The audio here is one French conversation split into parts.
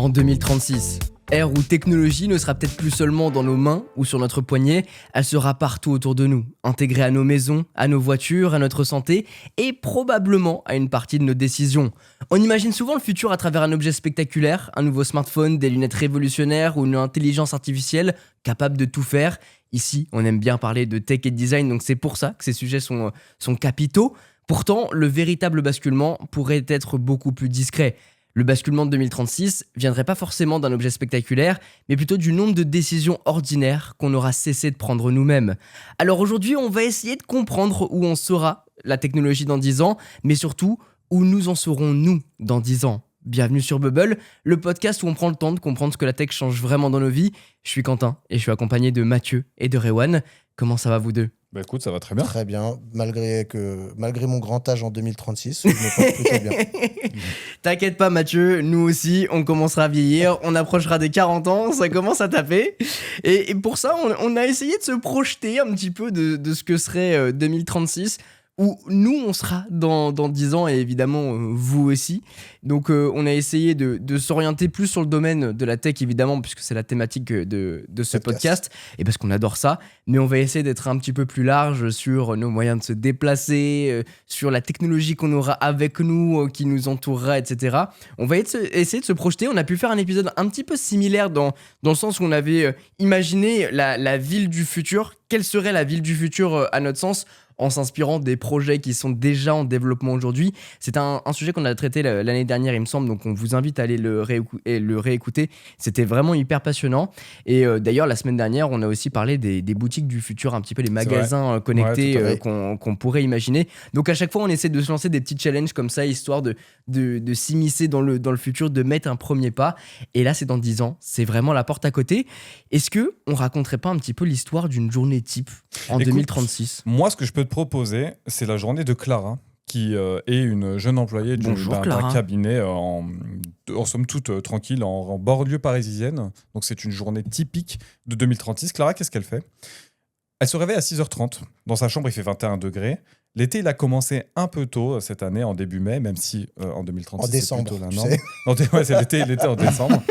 En 2036, ère où technologie ne sera peut-être plus seulement dans nos mains ou sur notre poignet, elle sera partout autour de nous, intégrée à nos maisons, à nos voitures, à notre santé et probablement à une partie de nos décisions. On imagine souvent le futur à travers un objet spectaculaire, un nouveau smartphone, des lunettes révolutionnaires ou une intelligence artificielle capable de tout faire. Ici, on aime bien parler de tech et de design, donc c'est pour ça que ces sujets sont capitaux. Pourtant, le véritable basculement pourrait être beaucoup plus discret. Le basculement de 2036 viendrait pas forcément d'un objet spectaculaire, mais plutôt du nombre de décisions ordinaires qu'on aura cessé de prendre nous-mêmes. Alors aujourd'hui, on va essayer de comprendre où on sera la technologie dans 10 ans, mais surtout où nous en serons nous dans 10 ans. Bienvenue sur Bubble, le podcast où on prend le temps de comprendre ce que la tech change vraiment dans nos vies. Je suis Quentin et je suis accompagné de Mathieu et de Rewan. Comment ça va vous deux ? Bah écoute, ça va très bien. Très bien, malgré mon grand âge en 2036, je me porte plutôt bien. T'inquiète pas Mathieu, nous aussi on commencera à vieillir, on approchera des 40 ans, ça commence à taper. Et pour ça on a essayé de se projeter un petit peu de ce que serait 2036, où nous on sera dans 10 ans et évidemment vous aussi. Donc on a essayé de s'orienter plus sur le domaine de la tech évidemment, puisque c'est la thématique de ce podcast, et parce qu'on adore ça. Mais on va essayer d'être un petit peu plus large sur nos moyens de se déplacer, sur la technologie qu'on aura avec nous, qui nous entourera, etc. On va essayer de se projeter. On a pu faire un épisode un petit peu similaire dans le sens où on avait imaginé la ville du futur. Quelle serait la ville du futur à notre sens, en s'inspirant des projets qui sont déjà en développement aujourd'hui. C'est un sujet qu'on a traité l'année dernière, il me semble, donc on vous invite à aller le réécouter. C'était vraiment hyper passionnant. Et d'ailleurs, la semaine dernière, on a aussi parlé des boutiques du futur, un petit peu les magasins connectés qu'on pourrait imaginer. Donc à chaque fois, on essaie de se lancer des petits challenges comme ça, histoire de s'immiscer dans le futur, de mettre un premier pas. Et là, c'est dans 10 ans. C'est vraiment la porte à côté. Est-ce qu'on raconterait pas un petit peu l'histoire d'une journée type en 2036 ? Moi, ce que je peux te proposer, c'est la journée de Clara, qui est une jeune employée d'un cabinet en somme toute tranquille, en banlieue parisienne. Donc c'est une journée typique de 2036. Clara, qu'est-ce qu'elle fait ? Elle se réveille à 6h30. Dans sa chambre, il fait 21 degrés. L'été, il a commencé un peu tôt cette année, en début mai, même si en 2036, en décembre, c'est plutôt la norme. C'est l'été en décembre.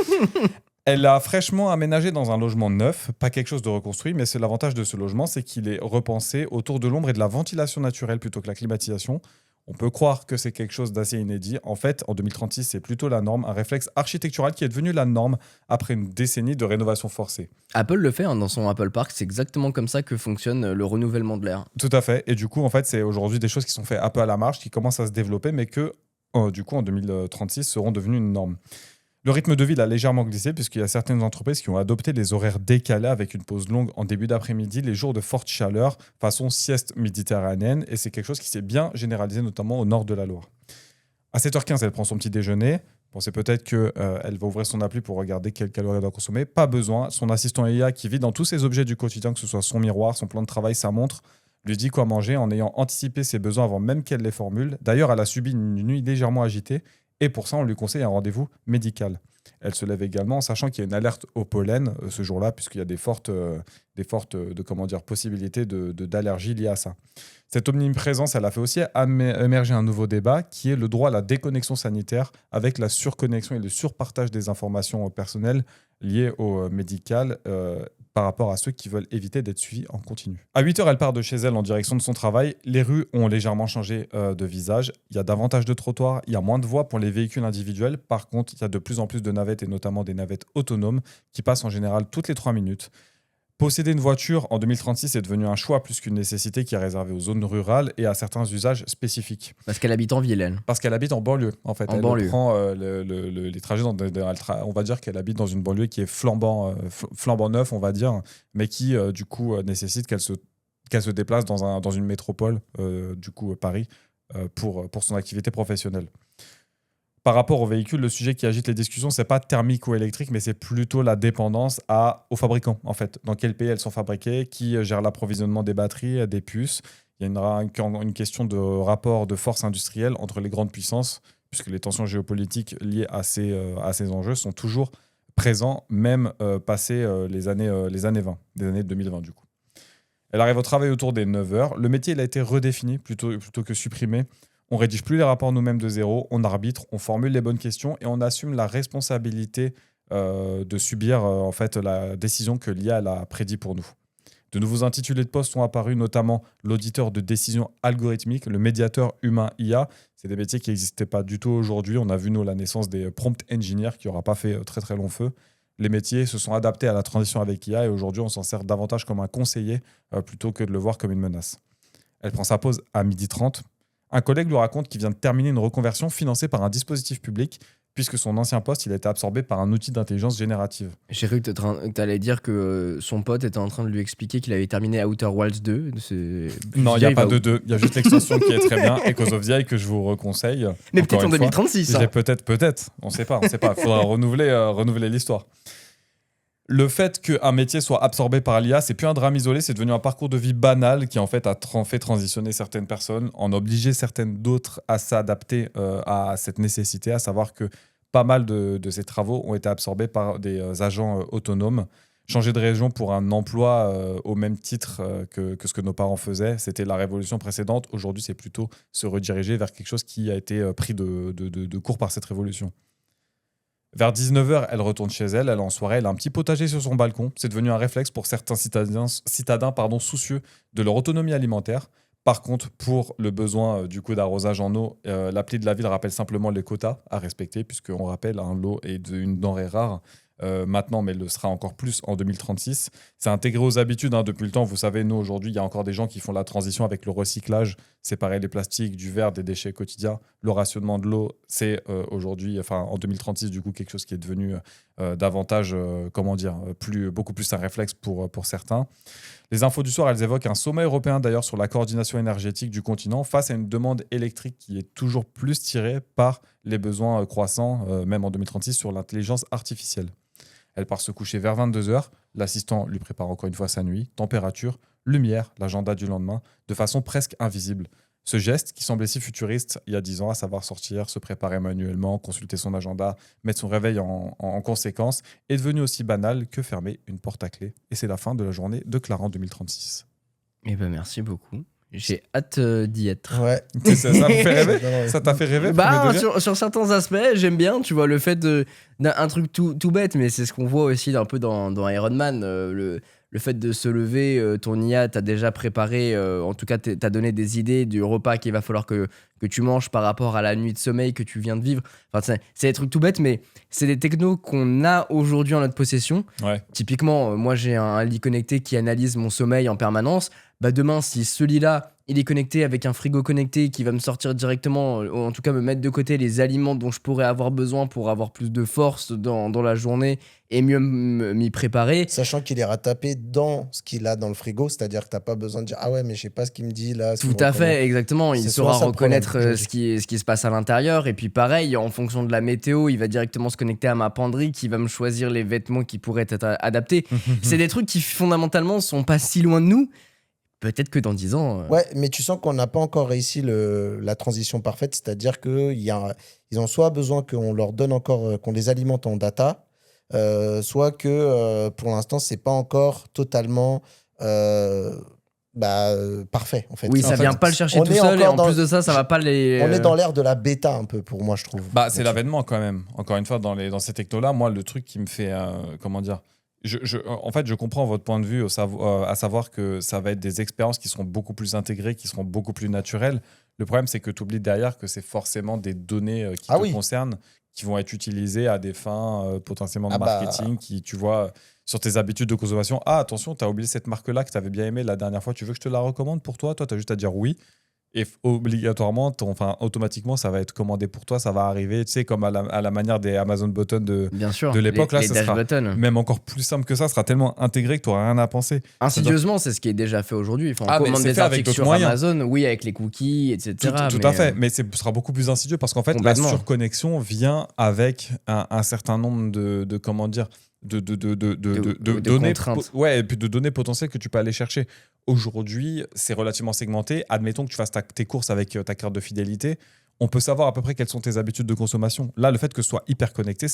Elle l'a fraîchement aménagé dans un logement neuf, pas quelque chose de reconstruit, mais c'est l'avantage de ce logement, c'est qu'il est repensé autour de l'ombre et de la ventilation naturelle plutôt que la climatisation. On peut croire que c'est quelque chose d'assez inédit. En fait, en 2036, c'est plutôt la norme, un réflexe architectural qui est devenu la norme après une décennie de rénovation forcée. Apple le fait dans son Apple Park, c'est exactement comme ça que fonctionne le renouvellement de l'air. Tout à fait. Et du coup, en fait, c'est aujourd'hui des choses qui sont faites un peu à la marge, qui commencent à se développer, mais que, du coup, en 2036, seront devenues une norme. Le rythme de vie a légèrement glissé puisqu'il y a certaines entreprises qui ont adopté les horaires décalés avec une pause longue en début d'après-midi, les jours de forte chaleur, façon sieste méditerranéenne, et c'est quelque chose qui s'est bien généralisé notamment au nord de la Loire. À 7h15, elle prend son petit déjeuner. Pensez peut-être qu'elle va ouvrir son appli pour regarder quelles calories elle doit consommer. Pas besoin. Son assistant IA qui vit dans tous ses objets du quotidien, que ce soit son miroir, son plan de travail, sa montre, lui dit quoi manger en ayant anticipé ses besoins avant même qu'elle les formule. D'ailleurs, elle a subi une nuit légèrement agitée. Et pour ça, on lui conseille un rendez-vous médical. Elle se lève également en sachant qu'il y a une alerte au pollen ce jour-là, puisqu'il y a des fortes possibilités d'allergies liées à ça. Cette omniprésence, elle a fait aussi émerger un nouveau débat qui est le droit à la déconnexion sanitaire avec la surconnexion et le surpartage des informations personnelles liées au médical par rapport à ceux qui veulent éviter d'être suivis en continu. À 8h, elle part de chez elle en direction de son travail. Les rues ont légèrement changé de visage. Il y a davantage de trottoirs, il y a moins de voies pour les véhicules individuels. Par contre, il y a de plus en plus de navettes et notamment des navettes autonomes qui passent en général toutes les 3 minutes. Posséder une voiture en 2036 est devenu un choix plus qu'une nécessité qui est réservée aux zones rurales et à certains usages spécifiques. Parce qu'elle habite en ville, elle. Parce qu'elle habite en banlieue, en fait. Elle banlieue. Prend les trajets on va dire qu'elle habite dans une banlieue qui est flambant neuf, on va dire, mais qui, du coup, nécessite qu'elle se déplace dans une métropole, du coup, Paris, pour son activité professionnelle. Par rapport aux véhicules, le sujet qui agite les discussions, c'est pas thermique ou électrique, mais c'est plutôt la dépendance aux fabricants, en fait. Dans quel pays elles sont fabriquées, qui gère l'approvisionnement des batteries, des puces. Il y a une question de rapport de force industrielle entre les grandes puissances, puisque les tensions géopolitiques liées à ces enjeux sont toujours présents, même passé les années 20, des années 2020 du coup. Elle arrive au travail autour des 9h. Le métier il a été redéfini plutôt que supprimé. On rédige plus les rapports nous-mêmes de zéro, on arbitre, on formule les bonnes questions et on assume la responsabilité de subir en fait la décision que l'IA elle a prédit pour nous. De nouveaux intitulés de postes sont apparus, notamment l'auditeur de décision algorithmique, le médiateur humain-IA. C'est des métiers qui n'existaient pas du tout aujourd'hui. On a vu, nous, la naissance des prompt engineers qui n'aura pas fait très très long feu. Les métiers se sont adaptés à la transition avec IA et aujourd'hui, on s'en sert davantage comme un conseiller plutôt que de le voir comme une menace. Elle prend sa pause à 12h30. Un collègue lui raconte qu'il vient de terminer une reconversion financée par un dispositif public puisque son ancien poste il a été absorbé par un outil d'intelligence générative. J'ai cru que t'allais dire que son pote était en train de lui expliquer qu'il avait terminé Outer Wilds 2. Non, il n'y a pas de 2. Il y a juste l'extension qui est très bien, Echoes of the Eye, que je vous reconseille. Mais peut-être en 2036. Peut-être. On ne sait pas. Il faudra renouveler l'histoire. Le fait qu'un métier soit absorbé par l'IA, c'est plus un drame isolé, c'est devenu un parcours de vie banal qui en fait a fait transitionner certaines personnes, en obliger certaines d'autres à s'adapter à cette nécessité, à savoir que pas mal de ces travaux ont été absorbés par des agents autonomes. Changer de région pour un emploi au même titre que ce que nos parents faisaient, c'était la révolution précédente. Aujourd'hui, c'est plutôt se rediriger vers quelque chose qui a été pris de court par cette révolution. Vers 19h, elle retourne chez elle, elle est en soirée, elle a un petit potager sur son balcon. C'est devenu un réflexe pour certains citadins soucieux de leur autonomie alimentaire. Par contre, pour le besoin d'arrosage en eau, l'appli de la ville rappelle simplement les quotas à respecter, puisqu'on rappelle, l'eau est une denrée rare maintenant, mais le sera encore plus en 2036. C'est intégré aux habitudes depuis le temps. Vous savez, nous, aujourd'hui, il y a encore des gens qui font la transition avec le recyclage, séparer les plastiques, du verre, des déchets quotidiens. Le rationnement de l'eau, c'est aujourd'hui, en 2036, du coup, quelque chose qui est devenu davantage, beaucoup plus un réflexe pour certains. Les infos du soir, elles évoquent un sommet européen d'ailleurs sur la coordination énergétique du continent face à une demande électrique qui est toujours plus tirée par les besoins croissants, même en 2036, sur l'intelligence artificielle. Elle part se coucher vers 22h. L'assistant lui prépare encore une fois sa nuit. Température, lumière, l'agenda du lendemain, de façon presque invisible. Ce geste, qui semblait si futuriste il y a 10 ans, à savoir sortir, se préparer manuellement, consulter son agenda, mettre son réveil en conséquence, est devenu aussi banal que fermer une porte à clé. Et c'est la fin de la journée de Clara en 2036. Eh ben merci beaucoup. J'ai hâte d'y être. Ouais. Ça vous fait rêver? Ça t'a fait rêver? Sur certains aspects, j'aime bien, tu vois, le fait d'un truc tout bête, mais c'est ce qu'on voit aussi un peu dans Iron Man, le fait de se lever, ton IA t'a déjà préparé, en tout cas t'a donné des idées du repas qu'il va falloir que tu manges par rapport à la nuit de sommeil que tu viens de vivre. Enfin, c'est des trucs tout bêtes, mais c'est des technos qu'on a aujourd'hui en notre possession. Ouais. Typiquement, moi j'ai un lit connecté qui analyse mon sommeil en permanence. Bah demain, si ce lit-là, il est connecté avec un frigo connecté qui va me sortir directement, ou en tout cas me mettre de côté les aliments dont je pourrais avoir besoin pour avoir plus de force dans la journée et mieux m'y préparer. Sachant qu'il ira taper dans ce qu'il a dans le frigo, c'est-à-dire que t'as pas besoin de dire ah ouais mais je sais pas ce qu'il me dit là. Tout à fait, exactement. Il saura reconnaître problème, ce qui se passe à l'intérieur. Et puis pareil, en fonction de la météo, il va directement se connecter à ma penderie qui va me choisir les vêtements qui pourraient être adaptés. C'est des trucs qui fondamentalement sont pas si loin de nous. Peut-être que dans 10 ans... Ouais, mais tu sens qu'on n'a pas encore réussi la transition parfaite, c'est-à-dire qu'ils ont soit besoin qu'on leur donne encore, qu'on les alimente en data, soit que pour l'instant, c'est pas encore totalement parfait. En fait. Oui, ça vient pas le chercher tout seul, et en plus de ça, ça va pas les... On est dans l'ère de la bêta un peu, pour moi, je trouve. C'est l'avènement quand même. Encore une fois, dans ces technos-là, moi, le truc qui me fait... En fait, je comprends votre point de vue, à savoir que ça va être des expériences qui seront beaucoup plus intégrées, qui seront beaucoup plus naturelles. Le problème, c'est que tu oublies derrière que c'est forcément des données qui te concernent, qui vont être utilisées à des fins potentiellement de marketing, qui, tu vois, sur tes habitudes de consommation. Ah, attention, tu as oublié cette marque-là que tu avais bien aimée la dernière fois, tu veux que je te la recommande pour toi? Toi, tu as juste à dire oui. Et obligatoirement, automatiquement, ça va être commandé pour toi, ça va arriver, tu sais, comme à la manière des Amazon Buttons de l'époque. Là, ça sera même encore plus simple que ça, sera tellement intégré que tu n'auras rien à penser. Insidieusement, c'est ce qui est déjà fait aujourd'hui. Enfin, on commande des articles sur Amazon, oui, avec les cookies, etc. Tout à fait, mais ce sera beaucoup plus insidieux parce qu'en fait, la surconnexion vient avec un certain nombre de données, et puis de données potentielles que tu peux aller chercher. Aujourd'hui, c'est relativement segmenté. Admettons que tu fasses tes courses avec ta carte de fidélité. On peut savoir à peu près quelles sont tes habitudes de consommation. Là, le fait que ce soit hyper connecté,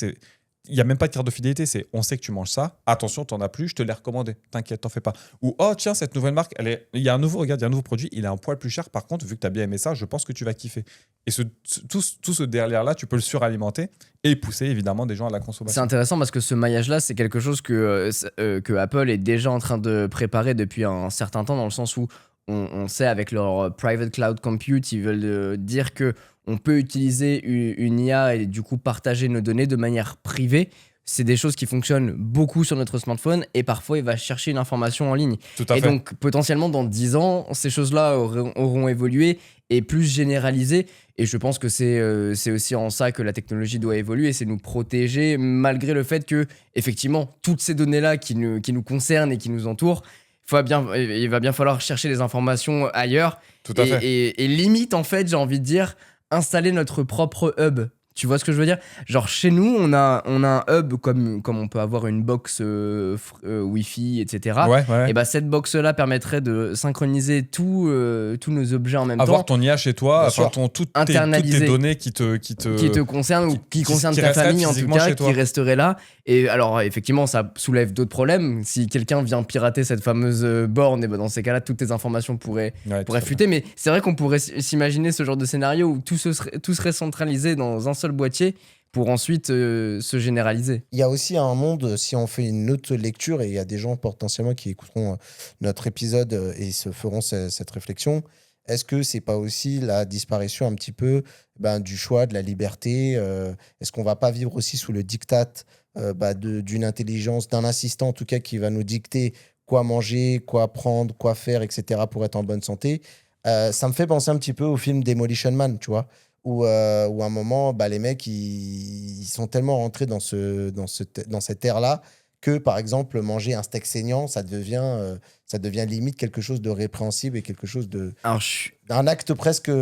il n'y a même pas de carte de fidélité, c'est on sait que tu manges ça, attention, t'en as plus, je te l'ai recommandé, t'inquiète, t'en fais pas. Ou oh tiens, cette nouvelle marque, il y a un nouveau produit, il est un poil plus cher, par contre, vu que t'as bien aimé ça, je pense que tu vas kiffer. Et tout ce derrière-là, tu peux le suralimenter et pousser évidemment des gens à la C'est consommation. intéressant parce que ce maillage-là, c'est quelque chose que Apple est déjà en train de préparer depuis un certain temps, dans le sens où on sait avec leur private cloud compute, ils veulent dire que on peut utiliser une IA et du coup partager nos données de manière privée. C'est des choses qui fonctionnent beaucoup sur notre smartphone et parfois il va chercher une information en ligne. Tout à Et fait. donc potentiellement dans 10 ans, ces choses-là auront évolué et plus généralisées. Et je pense que c'est aussi en ça que la technologie doit évoluer, c'est nous protéger malgré le fait que effectivement toutes ces données-là qui nous concernent et qui nous entourent, il va bien falloir chercher les informations ailleurs. Tout à fait. Et limite, en fait, j'ai envie de dire, installer notre propre hub. Tu vois ce que je veux dire? Genre, chez nous, on a un hub comme on peut avoir une box Wi-Fi, etc. Ouais. Et bah, cette box-là permettrait de synchroniser tous nos objets en même Avoir temps, ton IA chez toi, Bien sûr. toutes Internaliser. tes données qui te qui te concernent ou qui concernent qui ta resteraient famille en tout physiquement cas, chez toi. qui resteraient là. Et alors, effectivement, ça soulève d'autres problèmes. Si quelqu'un vient pirater cette fameuse borne, et ben dans ces cas-là, toutes tes informations pourraient fuiter. Mais c'est vrai qu'on pourrait s'imaginer ce genre de scénario où tout serait centralisé dans un seul boîtier pour ensuite se généraliser. Il y a aussi un monde, si on fait une autre lecture, et il y a des gens potentiellement qui écouteront notre épisode et se feront cette réflexion, est-ce que c'est pas aussi la disparition un petit peu du choix, de la liberté Est-ce qu'on va pas vivre aussi sous le diktat d'une intelligence, d'un assistant en tout cas qui va nous dicter quoi manger, quoi prendre, quoi faire, etc. pour être en bonne santé? Ça me fait penser un petit peu au film Demolition Man, tu vois, où à un moment, les mecs, ils sont tellement rentrés dans cette ère-là que, par exemple, manger un steak saignant, ça devient limite quelque chose de répréhensible et quelque chose Alors, d'un acte presque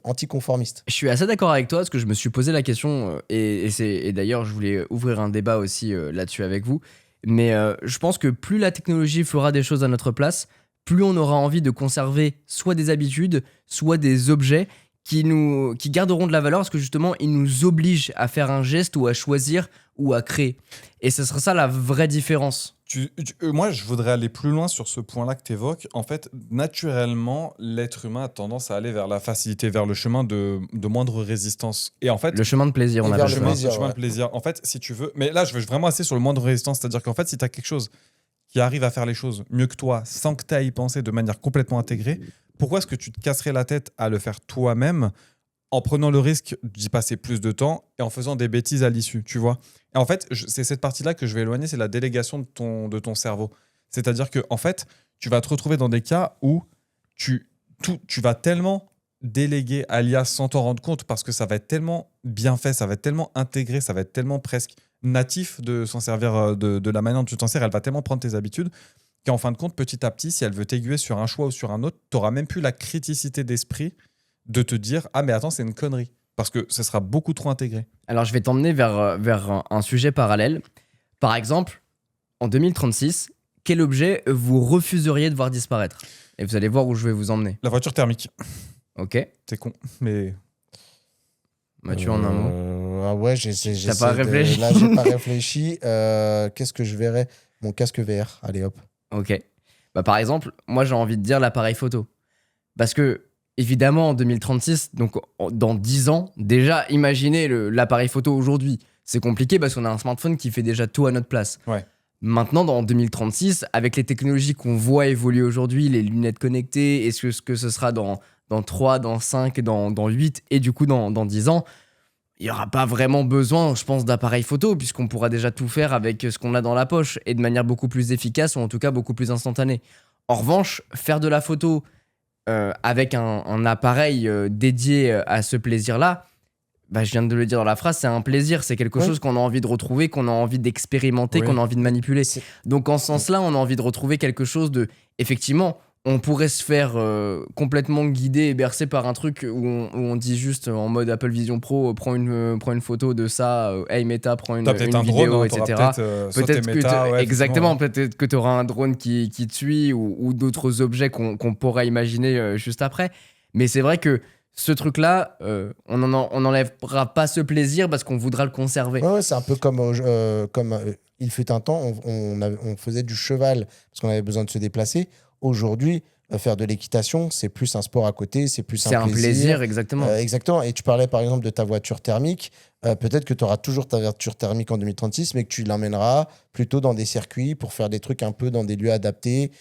anticonformiste. je suis assez d'accord avec toi parce que je me suis posé la question et d'ailleurs je voulais ouvrir un débat aussi là-dessus avec vous. Mais je pense que plus la technologie fera des choses à notre place, plus on aura envie de conserver soit des habitudes, soit des objets qui garderont de la valeur parce que justement ils nous obligent à faire un geste ou à choisir ou à créer. Et ce sera ça la vraie différence. Moi, je voudrais aller plus loin sur ce point-là que tu évoques. En fait, naturellement, l'être humain a tendance à aller vers la facilité, vers le chemin de moindre résistance. Et en fait, Le chemin de plaisir, on Et appelle vers le ça. plaisir. chemin de plaisir. En fait, si tu veux. Mais là, je veux vraiment assez sur le moindre résistance. C'est-à-dire qu'en fait, si tu as quelque chose qui arrive à faire les choses mieux que toi, sans que tu aies à y penser de manière complètement intégrée, pourquoi est-ce que tu te casserais la tête à le faire toi-même en prenant le risque d'y passer plus de temps et en faisant des bêtises à l'issue, tu vois? Et en fait, c'est cette partie-là que je vais éloigner, c'est la délégation de ton cerveau. C'est-à-dire que en fait, tu vas te retrouver dans des cas où tu vas tellement déléguer à l'IA sans t'en rendre compte parce que ça va être tellement bien fait, ça va être tellement intégré, ça va être tellement presque natif de s'en servir de la manière dont tu t'en sers, elle va tellement prendre tes habitudes qu'en fin de compte, petit à petit, si elle veut t'aiguiller sur un choix ou sur un autre, tu n'auras même plus la criticité d'esprit de te dire « Ah mais attends, c'est une connerie ». Parce que ce sera beaucoup trop intégré. Alors je vais t'emmener vers un sujet parallèle. Par exemple, en 2036, quel objet vous refuseriez de voir disparaître? Et vous allez voir où je vais vous emmener. La voiture thermique, Ok? c'est con, mais Mathieu, en un mot. Ah ouais, T'as pas réfléchi? Là, j'ai pas réfléchi. Qu'est-ce que je verrais? Mon casque VR. Allez hop. Ok. Bah, par exemple, moi j'ai envie de dire l'appareil photo. Parce que, évidemment, en 2036, donc dans 10 ans, déjà, imaginez l'appareil photo aujourd'hui. C'est compliqué parce qu'on a un smartphone qui fait déjà tout à notre place. Ouais. Maintenant, dans 2036, avec les technologies qu'on voit évoluer aujourd'hui, les lunettes connectées, et ce que ce sera dans 3, dans 5, dans 8, et du coup dans 10 ans, il n'y aura pas vraiment besoin, je pense, d'appareil photo, puisqu'on pourra déjà tout faire avec ce qu'on a dans la poche, et de manière beaucoup plus efficace, ou en tout cas beaucoup plus instantanée. En revanche, faire de la photo avec un appareil dédié à ce plaisir-là, bah, je viens de le dire dans la phrase, c'est un plaisir, c'est quelque chose qu'on a envie de retrouver, qu'on a envie d'expérimenter, qu'on a envie de manipuler. Donc en ce sens-là, on a envie de retrouver quelque chose de... Effectivement, on pourrait se faire complètement guider et bercer par un truc où on dit juste en mode Apple Vision Pro, prends une photo de ça, hey Meta, prends une peut-être un vidéo, drone, etc. Peut-être que exactement, peut-être que tu auras un drone qui te suit ou d'autres objets qu'on pourra imaginer juste après. Mais c'est vrai que ce truc-là, on n'enlèvera pas ce plaisir parce qu'on voudra le conserver. Ouais, c'est un peu comme, il fut un temps, on faisait du cheval parce qu'on avait besoin de se déplacer. Aujourd'hui, faire de l'équitation, c'est plus un sport à côté, c'est plus C'est un plaisir, exactement. Exactement. Et tu parlais par exemple de ta voiture thermique. Peut-être que tu auras toujours ta voiture thermique en 2036, mais que tu l'emmèneras plutôt dans des circuits pour faire des trucs un peu dans des lieux adaptés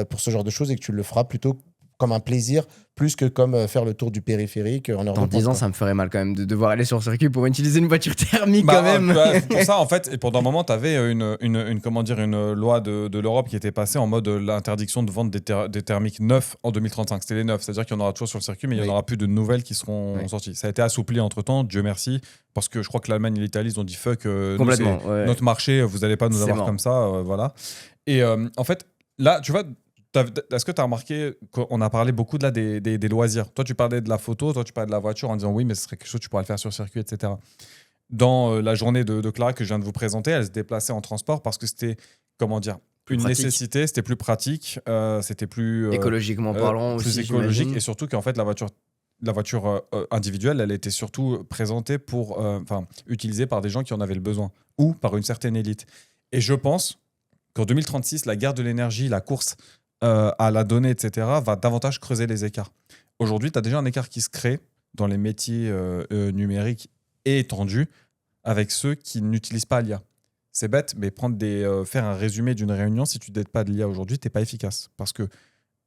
pour ce genre de choses et que tu le feras plutôt comme un plaisir plus que comme faire le tour du périphérique en heure de Dans 10 ans, pointe, ça me ferait mal quand même de devoir aller sur le circuit pour utiliser une voiture thermique Bah, quand même. tu vois, pour ça, en fait, et pendant un moment, tu avais une loi de l'Europe qui était passée en mode l'interdiction de vendre des thermiques neufs en 2035. C'était les neufs, c'est-à-dire qu'il y en aura toujours sur le circuit, mais il n'y en aura plus de nouvelles qui seront sorties. Ça a été assoupli entre-temps, Dieu merci, parce que je crois que l'Allemagne et l'Italie, ils ont dit fuck, nous, Complètement. c'est notre marché, vous n'allez pas nous C'est avoir mort. comme ça, voilà. Et en fait, là, tu vois, est-ce que tu as remarqué qu'on a parlé beaucoup de là des loisirs? Toi, tu parlais de la photo, toi, tu parlais de la voiture en disant oui, mais ce serait quelque chose que tu pourrais le faire sur le circuit, etc. Dans la journée de Clara que je viens de vous présenter, elle se déplaçait en transport parce que c'était, comment dire, Plus une pratique. nécessité, c'était plus pratique, c'était plus Écologiquement parlant plus aussi, écologique, j'imagine. et surtout qu'en fait la voiture individuelle, elle était surtout présentée utilisée par des gens qui en avaient le besoin ou par une certaine élite. Et je pense qu'en 2036, la guerre de l'énergie, la course à la donnée, etc., va davantage creuser les écarts. Aujourd'hui, tu as déjà un écart qui se crée dans les métiers numériques et étendus avec ceux qui n'utilisent pas l'IA. C'est bête, mais faire un résumé d'une réunion, si tu n'aides pas de l'IA aujourd'hui, tu n'es pas efficace. Parce que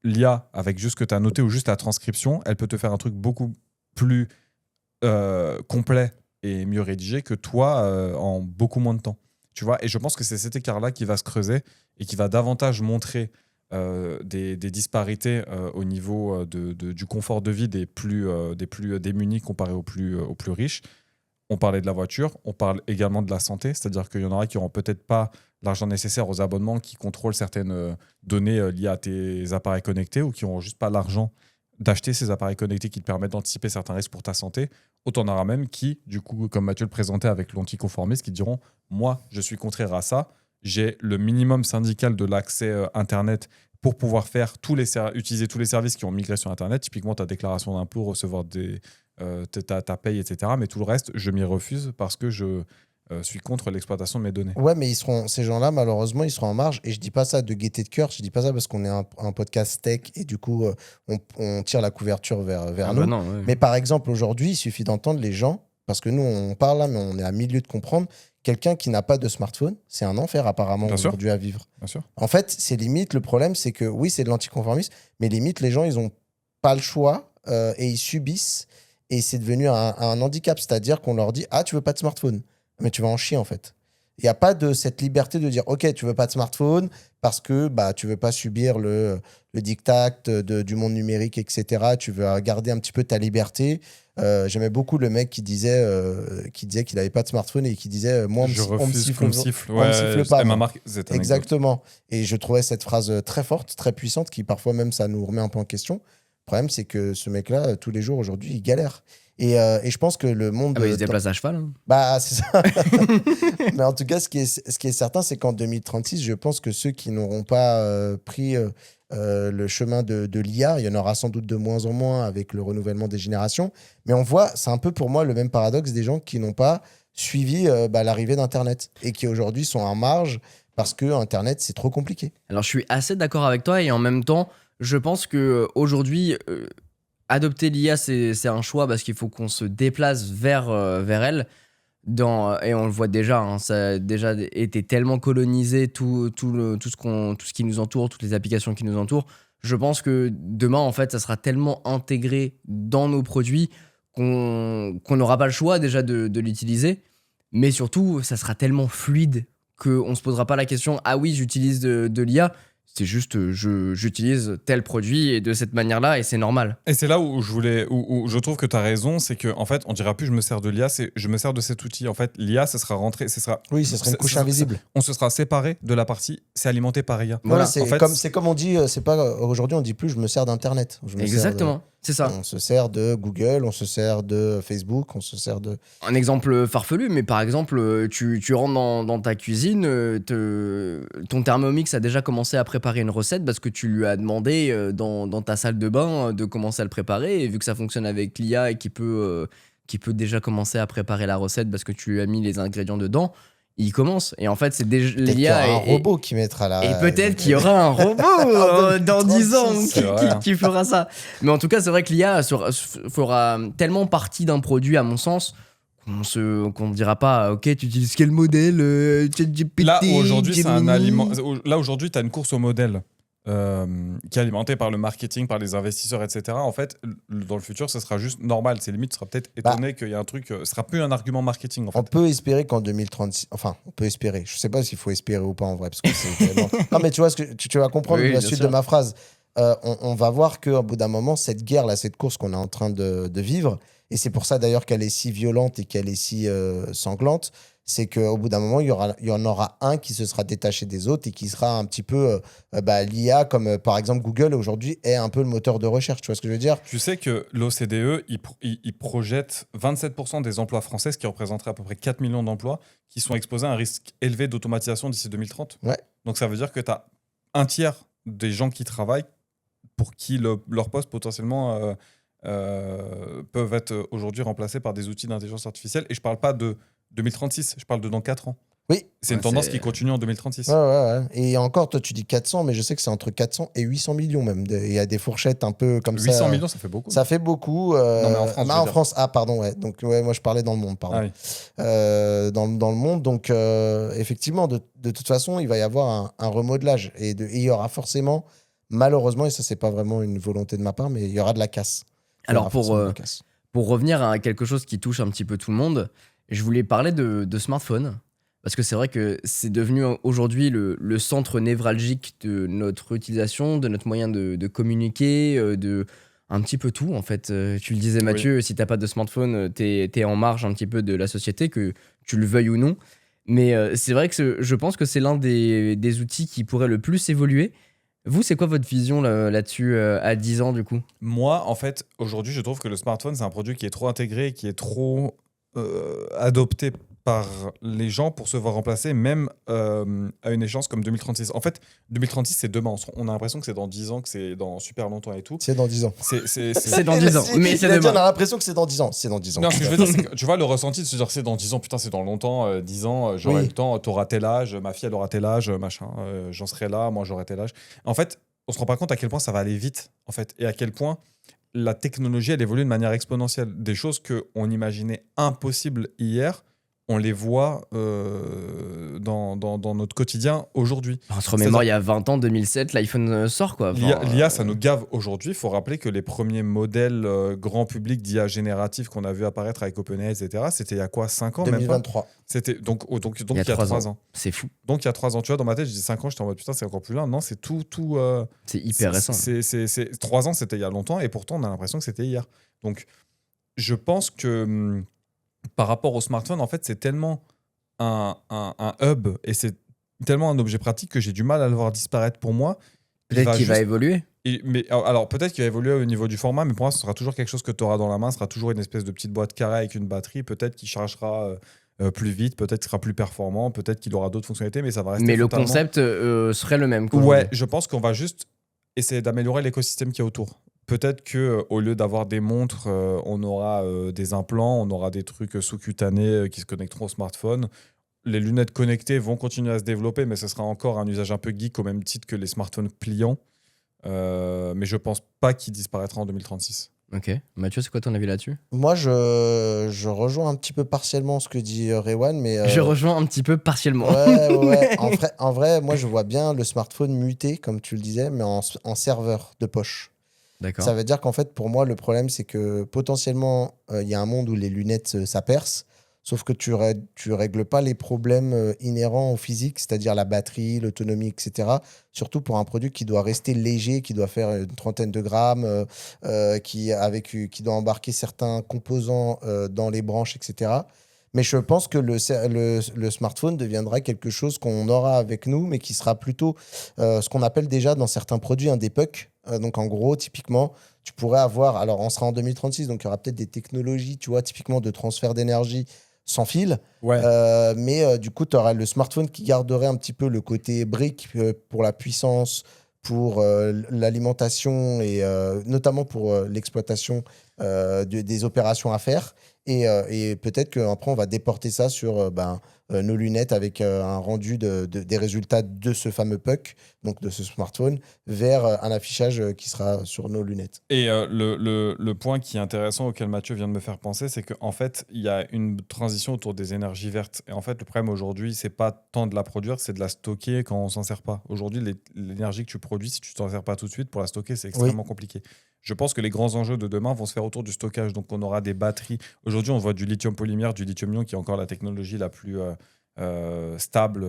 l'IA, avec juste ce que tu as noté ou juste la transcription, elle peut te faire un truc beaucoup plus complet et mieux rédigé que toi en beaucoup moins de temps. Tu vois, et je pense que c'est cet écart-là qui va se creuser et qui va davantage montrer des disparités au niveau du confort de vie des plus démunis comparé aux plus riches. On parlait de la voiture, on parle également de la santé, c'est-à-dire qu'il y en aura qui n'auront peut-être pas l'argent nécessaire aux abonnements qui contrôlent certaines données liées à tes appareils connectés ou qui n'auront juste pas l'argent d'acheter ces appareils connectés qui te permettent d'anticiper certains risques pour ta santé. Autant en aura même qui, du coup, comme Mathieu le présentait avec l'anticonformisme, qui diront « Moi, je suis contraire à ça, j'ai le minimum syndical de l'accès Internet pour pouvoir utiliser tous les services qui ont migré sur Internet, typiquement ta déclaration d'impôt, recevoir ta paye, etc. Mais tout le reste, je m'y refuse parce que je suis contre l'exploitation de mes données. » Ouais, mais ces gens-là, malheureusement, ils seront en marge. Et je dis pas ça de gaieté de cœur, je dis pas ça parce qu'on est un podcast tech et du coup, on tire la couverture vers nous. Bah non, ouais. Mais par exemple, aujourd'hui, il suffit d'entendre les gens, parce que nous, on parle là, mais on est à milieu de comprendre. Quelqu'un qui n'a pas de smartphone, c'est un enfer apparemment Bien sûr. aujourd'hui à vivre. Bien sûr. En fait, c'est limite, le problème, c'est que oui, c'est de l'anticonformisme, mais limite, les gens, ils n'ont pas le choix et ils subissent. Et c'est devenu un handicap, c'est-à-dire qu'on leur dit « Ah, tu veux pas de smartphone ?» Mais tu vas en chier, en fait. Il n'y a pas de cette liberté de dire « Ok, tu veux pas de smartphone parce que tu veux pas subir le diktat du monde numérique, etc. Tu veux garder un petit peu ta liberté. » J'aimais beaucoup le mec qui disait qu'il n'avait pas de smartphone et qui disait « Moi, on me siffle Ouais, pas. » elle m'a marqué. C'est une Exactement. Et je trouvais cette phrase très forte, très puissante, qui parfois même, ça nous remet un peu en question. Le problème, c'est que ce mec-là, tous les jours, aujourd'hui, il galère. Et je pense que le monde... Ah bah, il se déplace à cheval. Hein. Bah, c'est ça. Mais en tout cas, ce qui est certain, c'est qu'en 2036, je pense que ceux qui n'auront pas pris le chemin de l'IA, il y en aura sans doute de moins en moins avec le renouvellement des générations. Mais on voit, c'est un peu pour moi le même paradoxe des gens qui n'ont pas suivi l'arrivée d'Internet et qui aujourd'hui sont en marge parce que Internet, c'est trop compliqué. Alors, je suis assez d'accord avec toi et en même temps, je pense qu'aujourd'hui, adopter l'IA, c'est un choix parce qu'il faut qu'on se déplace vers elle. Et on le voit déjà, hein, ça a déjà été tellement colonisé, tout ce qui nous entoure, toutes les applications qui nous entourent. Je pense que demain, en fait, ça sera tellement intégré dans nos produits qu'on n'aura pas le choix déjà de l'utiliser. Mais surtout, ça sera tellement fluide qu'on ne se posera pas la question « Ah oui, j'utilise de l'IA ». C'est juste, j'utilise tel produit et de cette manière-là, et c'est normal. Et c'est là où je trouve que tu as raison, c'est qu'en fait, on dira plus je me sers de l'IA, c'est je me sers de cet outil. En fait, l'IA, ça sera rentré, Oui, ce serait une couche invisible. On se sera séparé de la partie, c'est alimenté par IA. Voilà, En fait, c'est comme on dit, c'est pas aujourd'hui, on dit plus je me sers d'Internet. Je me sers Exactement. C'est ça. On se sert de Google, on se sert de Facebook, on se sert de... Un exemple farfelu, mais par exemple, tu rentres dans ta cuisine, ton Thermomix a déjà commencé à préparer une recette parce que tu lui as demandé dans ta salle de bain de commencer à le préparer. Et vu que ça fonctionne avec l'IA et qui peut déjà commencer à préparer la recette parce que tu lui as mis les ingrédients dedans, il commence. Et en fait, c'est déjà Peut-être qu'il y aura l'IA. un robot qui mettra la... Et peut-être qu'il y aura un robot dans 10 ans 2036, c'est vrai. qui fera ça. Mais en tout cas, c'est vrai que l'IA fera tellement partie d'un produit, à mon sens, qu'on ne dira pas, ok, tu utilises quel modèle ChatGPT, Là, aujourd'hui, c'est un Gemini. aliment. Là, aujourd'hui, tu as une course au modèle qui est alimentée par le marketing, par les investisseurs, etc. En fait, dans le futur, ce sera juste normal. C'est limite, tu seras peut-être étonné qu'il y a un truc. Ce sera plus un argument marketing, en fait. On peut espérer qu'en 2036... Enfin, on peut espérer. Je sais pas s'il faut espérer ou pas en vrai. Parce que c'est vraiment... Non, mais tu vois, tu vas comprendre Oui, la bien suite sûr. de ma phrase. On va voir qu'au bout d'un moment, cette guerre-là, cette course qu'on est en train de vivre, et c'est pour ça d'ailleurs qu'elle est si violente et qu'elle est si sanglante, c'est qu'au bout d'un moment, il y en aura un qui se sera détaché des autres et qui sera un petit peu l'IA, comme par exemple Google aujourd'hui est un peu le moteur de recherche. Tu vois ce que je veux dire? Tu sais que l'OCDE, il projette 27% des emplois français, ce qui représenterait à peu près 4 millions d'emplois, qui sont exposés à un risque élevé d'automatisation d'ici 2030. Ouais. Donc ça veut dire que tu as un tiers des gens qui travaillent pour qui leur poste potentiellement peuvent être aujourd'hui remplacés par des outils d'intelligence artificielle. Et je parle pas de 2036, je parle de dans 4 ans. Oui. C'est une Ouais, tendance c'est- qui continue en 2036. Ouais. Et encore, toi, tu dis 400, mais je sais que c'est entre 400 et 800 millions même. Il y a des fourchettes un peu comme 800 ça. millions, ça fait beaucoup. Ça fait beaucoup. Non, mais en France, je veux en dire. France, ah, pardon, ouais. Donc, ouais, moi, je parlais dans le monde, pardon. Ah oui. Dans le monde. Donc, effectivement, de toute façon, il va y avoir un remodelage. Et il y aura forcément, malheureusement, et ça, c'est pas vraiment une volonté de ma part, mais il y aura de la casse. Il y Alors, aura forcément de la casse. pour revenir à quelque chose qui touche un petit peu tout le monde, je voulais parler de smartphone. Parce que c'est vrai que c'est devenu aujourd'hui le centre névralgique de notre utilisation, de notre moyen de communiquer, de un petit peu tout en fait. Tu le disais Mathieu, si t'as pas de smartphone, t'es en marge un petit peu de la société, que tu le veuilles ou non. Mais c'est vrai que je pense que c'est l'un des outils qui pourrait le plus évoluer. Vous, c'est quoi votre vision là-dessus à 10 ans du coup? Moi, en fait, aujourd'hui, je trouve que le smartphone, c'est un produit qui est trop intégré, qui est trop adopté par les gens pour se voir remplacer, même à une échéance comme 2036. En fait, 2036, c'est demain. On a l'impression que c'est dans 10 ans, que c'est dans super longtemps et tout. C'est dans 10 ans. C'est dans 10 ans, mais c'est Il a dit, demain. on a l'impression que c'est dans 10 ans. C'est dans 10 ans. Non, ce que je veux dire, c'est que tu vois le ressenti de se dire c'est dans 10 ans, putain, c'est dans longtemps, 10 ans, j'aurai Oui. le temps, t'auras tel âge, ma fille, elle aura tel âge, machin, j'en serai là, moi, j'aurai tel âge. En fait, on se rend pas compte à quel point ça va aller vite, en fait, et à quel point la technologie, elle évolue de manière exponentielle. Des choses qu'on imaginait impossibles hier, on les voit dans notre quotidien aujourd'hui. On se remémore, il y a 20 ans, 2007, l'iPhone sort quoi. Enfin, L'IA, ça nous gave aujourd'hui. Il faut rappeler que les premiers modèles grand public d'IA génératif qu'on a vu apparaître avec OpenAI, etc., c'était il y a quoi, 5 ans même pas 2023. C'était donc il y a 3 3 ans. C'est fou, Donc il y a 3 ans. Tu vois, dans ma tête, je dis 5 ans, j'étais en mode putain, c'est encore plus loin. Non, c'est tout. c'est hyper récent. 3 ans, c'était il y a longtemps et pourtant, on a l'impression que c'était hier. Donc, je pense que par rapport au smartphone, en fait, c'est tellement un hub et c'est tellement un objet pratique que j'ai du mal à le voir disparaître pour moi. Peut-être qu'il va juste- évoluer. mais alors peut-être qu'il va évoluer au niveau du format, mais pour moi, ce sera toujours quelque chose que tu auras dans la main. Ce sera toujours une espèce de petite boîte carrée avec une batterie. Peut-être qu'il chargera plus vite, peut-être qu'il sera plus performant, peut-être qu'il aura d'autres fonctionnalités, mais ça va rester. Mais le totalement- concept serait le même. Ouais, qu'aujourd'hui. je pense qu'on va juste essayer d'améliorer l'écosystème qui est autour. Peut-être que au lieu d'avoir des montres, on aura des implants, on aura des trucs sous-cutanés qui se connecteront au smartphone. Les lunettes connectées vont continuer à se développer, mais ce sera encore un usage un peu geek au même titre que les smartphones pliants. Mais je pense pas qu'il disparaîtra en 2036. Ok. Mathieu, c'est quoi ton avis là-dessus? Moi, je rejoins un petit peu partiellement ce que dit Rewan, mais... Je rejoins un petit peu partiellement. Ouais. En vrai, moi, je vois bien le smartphone muté, comme tu le disais, mais en serveur de poche. D'accord. Ça veut dire qu'en fait, pour moi, le problème, c'est que potentiellement, il y a un monde où les lunettes, ça perce, sauf que tu règles pas les problèmes inhérents au physique, c'est-à-dire la batterie, l'autonomie, etc. Surtout pour un produit qui doit rester léger, qui doit faire une trentaine de grammes, qui doit embarquer certains composants dans les branches, etc. Mais je pense que le smartphone deviendra quelque chose qu'on aura avec nous, mais qui sera plutôt ce qu'on appelle déjà dans certains produits des pucks. Donc en gros, typiquement, tu pourrais avoir, alors on sera en 2036, donc il y aura peut-être des technologies, tu vois, typiquement de transfert d'énergie sans fil. Ouais. Mais du coup, tu auras le smartphone qui garderait un petit peu le côté brique pour la puissance, pour l'alimentation et notamment pour l'exploitation des opérations à faire. Et peut-être qu'après, on va déporter ça sur nos lunettes avec un rendu des résultats de ce fameux puck, donc de ce smartphone, vers un affichage qui sera sur nos lunettes. Et le point qui est intéressant auquel Mathieu vient de me faire penser, c'est qu'en fait, il y a une transition autour des énergies vertes. Et en fait, le problème aujourd'hui, c'est pas tant de la produire, c'est de la stocker quand on s'en sert pas. Aujourd'hui, l'énergie que tu produis, si tu t'en sers pas tout de suite, pour la stocker, c'est extrêmement compliqué. Je pense que les grands enjeux de demain vont se faire autour du stockage. Donc, on aura des batteries. Aujourd'hui, on voit du lithium polymère, du lithium-ion, qui est encore la technologie la plus stable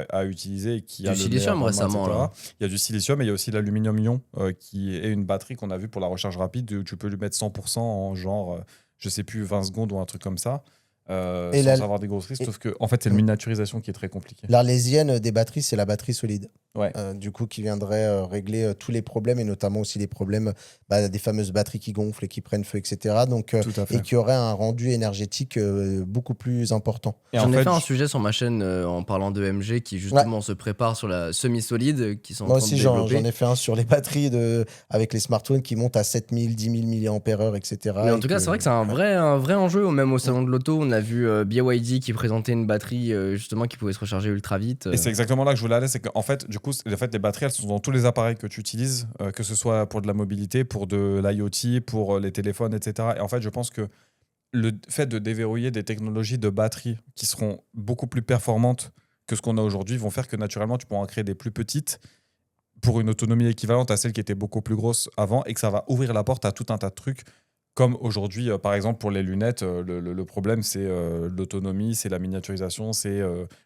à utiliser. Qui Du a silicium le meilleur rendement, récemment, etc. là. Il y a du silicium et il y a aussi l'aluminium-ion, qui est une batterie qu'on a vue pour la recharge rapide, où tu peux lui mettre 100% en genre, je sais plus, 20 secondes ou un truc comme ça. Sans avoir des grosses risques, sauf que en fait c'est la miniaturisation qui est très compliquée. L'arlésienne des batteries, c'est la batterie solide. Ouais. Du coup, qui viendrait régler tous les problèmes et notamment aussi les problèmes des fameuses batteries qui gonflent et qui prennent feu, etc. Donc, Tout à fait. et qui aurait un rendu énergétique beaucoup plus important. Et J'en en ai fait, fait un sujet sur ma chaîne en parlant de MG qui justement se prépare sur la semi-solide qui sont en Moi train aussi, de j'en développer. ai fait un sur les batteries avec les smartphones qui montent à 7000, 10 000 mAh, etc. Mais en tout cas, c'est vrai que c'est un vrai enjeu. Même au salon de l'auto, on a vu BYD qui présentait une batterie justement qui pouvait se recharger ultra vite. Et c'est exactement là que je voulais aller, c'est qu'en fait, du coup, les batteries, elles sont dans tous les appareils que tu utilises, que ce soit pour de la mobilité, pour de l'IoT, pour les téléphones, etc. Et en fait, je pense que le fait de déverrouiller des technologies de batterie qui seront beaucoup plus performantes que ce qu'on a aujourd'hui vont faire que naturellement, tu pourras en créer des plus petites pour une autonomie équivalente à celle qui était beaucoup plus grosse avant et que ça va ouvrir la porte à tout un tas de trucs. Comme aujourd'hui, par exemple, pour les lunettes, le problème, c'est l'autonomie, c'est la miniaturisation, c'est